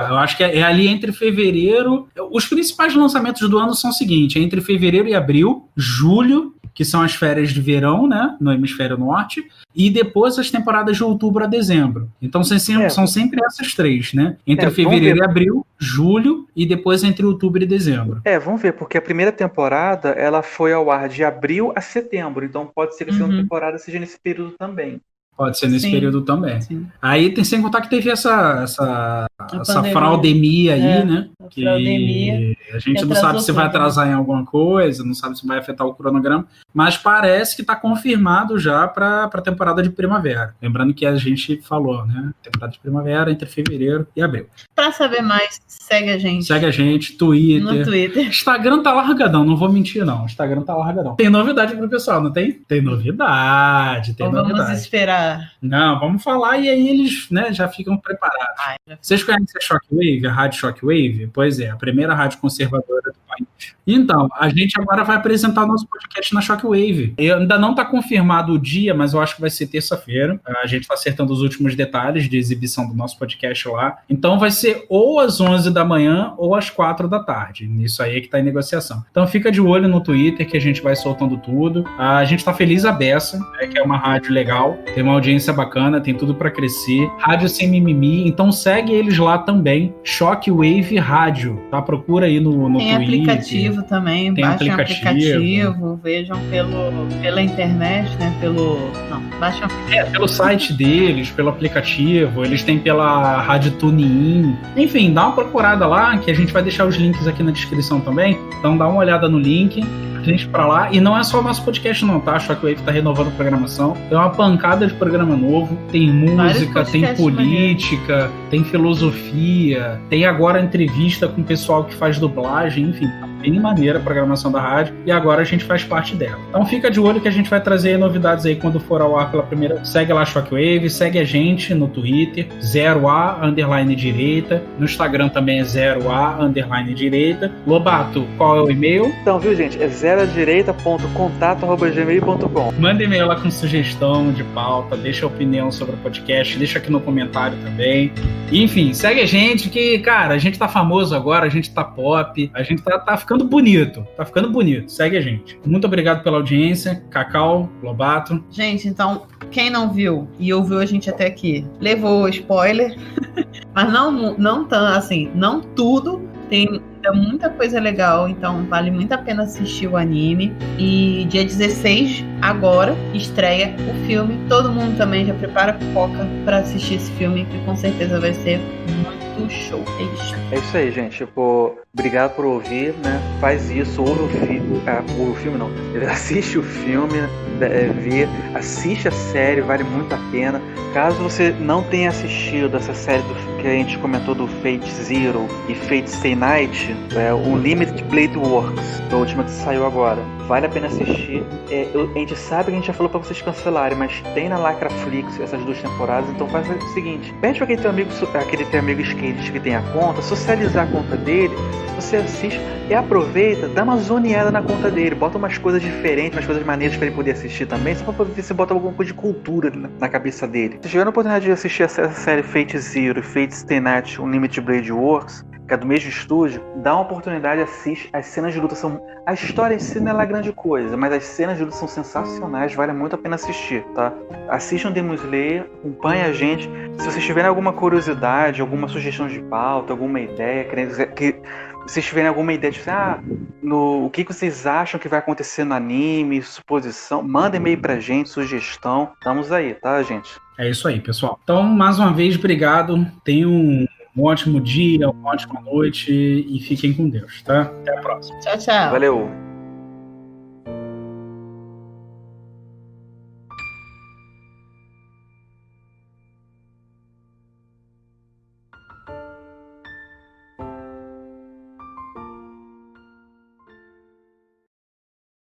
Eu acho que é ali entre fevereiro... Os principais lançamentos do ano são o seguinte, é entre fevereiro e abril, julho, que são as férias de verão, né, no hemisfério norte, e depois as temporadas de outubro a dezembro. Então são sempre essas 3, né? Entre fevereiro e abril, julho, e depois entre outubro e dezembro. Vamos ver, porque a primeira temporada ela foi ao ar de abril a setembro, então pode ser que a segunda temporada seja nesse período também. Pode ser nesse período também. Sim. Aí tem sem contar que teve essa fraudemia aí, né? Que a gente não sabe se vai atrasar em alguma coisa, não sabe se vai afetar o cronograma, mas parece que está confirmado já para a temporada de primavera. Lembrando que a gente falou, né? Temporada de primavera entre fevereiro e abril. Para saber mais, segue a gente. Segue a gente, Twitter. No Twitter. Instagram tá largadão, não vou mentir não. Instagram tá largadão. Tem novidade pro pessoal, não tem? Tem novidade, Vamos esperar. Não, vamos falar e aí eles, né, já ficam preparados. Vocês conhecem a Shockwave, a rádio Shockwave? Pois é, a primeira rádio conservadora do país. Então, a gente agora vai apresentar o nosso podcast na Shockwave. Ainda não está confirmado o dia, mas eu acho que vai ser terça-feira. A gente está acertando os últimos detalhes de exibição do nosso podcast lá. Então vai ser ou às 11 da manhã ou às 4 da tarde. Isso aí é que está em negociação. Então fica de olho no Twitter que a gente vai soltando tudo. A gente está feliz a beça, que é uma rádio legal, tem uma audiência bacana, tem tudo para crescer. Rádio sem mimimi, então segue eles lá também. Shockwave Rádio, tá? Procura aí no tem Twitter. Aplicativo também, baixem o aplicativo, vejam pela internet, né? Baixem pelo site deles, pelo aplicativo, eles têm pela Rádio TuneIn. Enfim, dá uma procurada lá, que a gente vai deixar os links aqui na descrição também. Então dá uma olhada no link, a gente pra lá. E não é só o nosso podcast não, tá? A Shockwave tá renovando a programação. Tem uma pancada de programa novo, tem música, tem política, tem filosofia, tem agora entrevista com o pessoal que faz dublagem, enfim, tá bem maneira a programação da rádio, e agora a gente faz parte dela. Então fica de olho que a gente vai trazer novidades aí quando for ao ar pela primeira. Segue lá a Shockwave, segue a gente no Twitter, 0A_direita, no Instagram também é 0A_direita. Lobato, qual é o e-mail? Então, viu, gente? É 0adireita.contato@gmail.com. Manda e-mail lá com sugestão de pauta, deixa a opinião sobre o podcast, deixa aqui no comentário também. E, enfim, segue a gente que, cara, a gente tá famoso agora, a gente tá pop, a gente tá ficando bonito, segue a gente. Muito obrigado pela audiência, Cacau, Lobato. Gente, então, quem não viu e ouviu a gente até aqui, levou spoiler, mas não tão, assim, não tudo, tem muita coisa legal, então vale muito a pena assistir o anime. E dia 16, agora, estreia o filme. Todo mundo também já prepara a pipoca pra assistir esse filme, que com certeza vai ser muito show. É isso aí, gente. Obrigado por ouvir, né? Faz isso, ouve o filme. O filme não. Assiste o filme, assiste a série, vale muito a pena. Caso você não tenha assistido essa série que a gente comentou do Fate Zero e Fate Stay Night, o Unlimited Blade Works, a última que saiu agora, vale a pena assistir. A gente sabe que a gente já falou pra vocês cancelarem, mas tem na Lacraflix essas 2 temporadas, então faz o seguinte: pede pra aquele teu amigo skate que tem a conta, socializar a conta dele, você assiste e aproveita, dá uma zoneada na conta dele, bota umas coisas diferentes, umas coisas maneiras pra ele poder assistir também, só pra ver se bota alguma coisa de cultura na cabeça dele. Se tiver a oportunidade de assistir essa série Fate Zero e Fate Stay Night Unlimited Blade Works, que é do mesmo estúdio, dá uma oportunidade, assiste. As cenas de luta são... A história em si não é lá grande coisa, mas as cenas de luta são sensacionais, vale muito a pena assistir, tá? Assistam Demon Slayer, acompanhe a gente. Se vocês tiverem alguma curiosidade, alguma sugestão de pauta, alguma ideia, se vocês tiverem alguma ideia de o que vocês acham que vai acontecer no anime, suposição, manda e-mail pra gente, sugestão. Estamos aí, tá, gente? É isso aí, pessoal. Então, mais uma vez, obrigado. Tenham um ótimo dia, uma ótima noite e fiquem com Deus, tá? Até a próxima. Tchau, tchau. Valeu.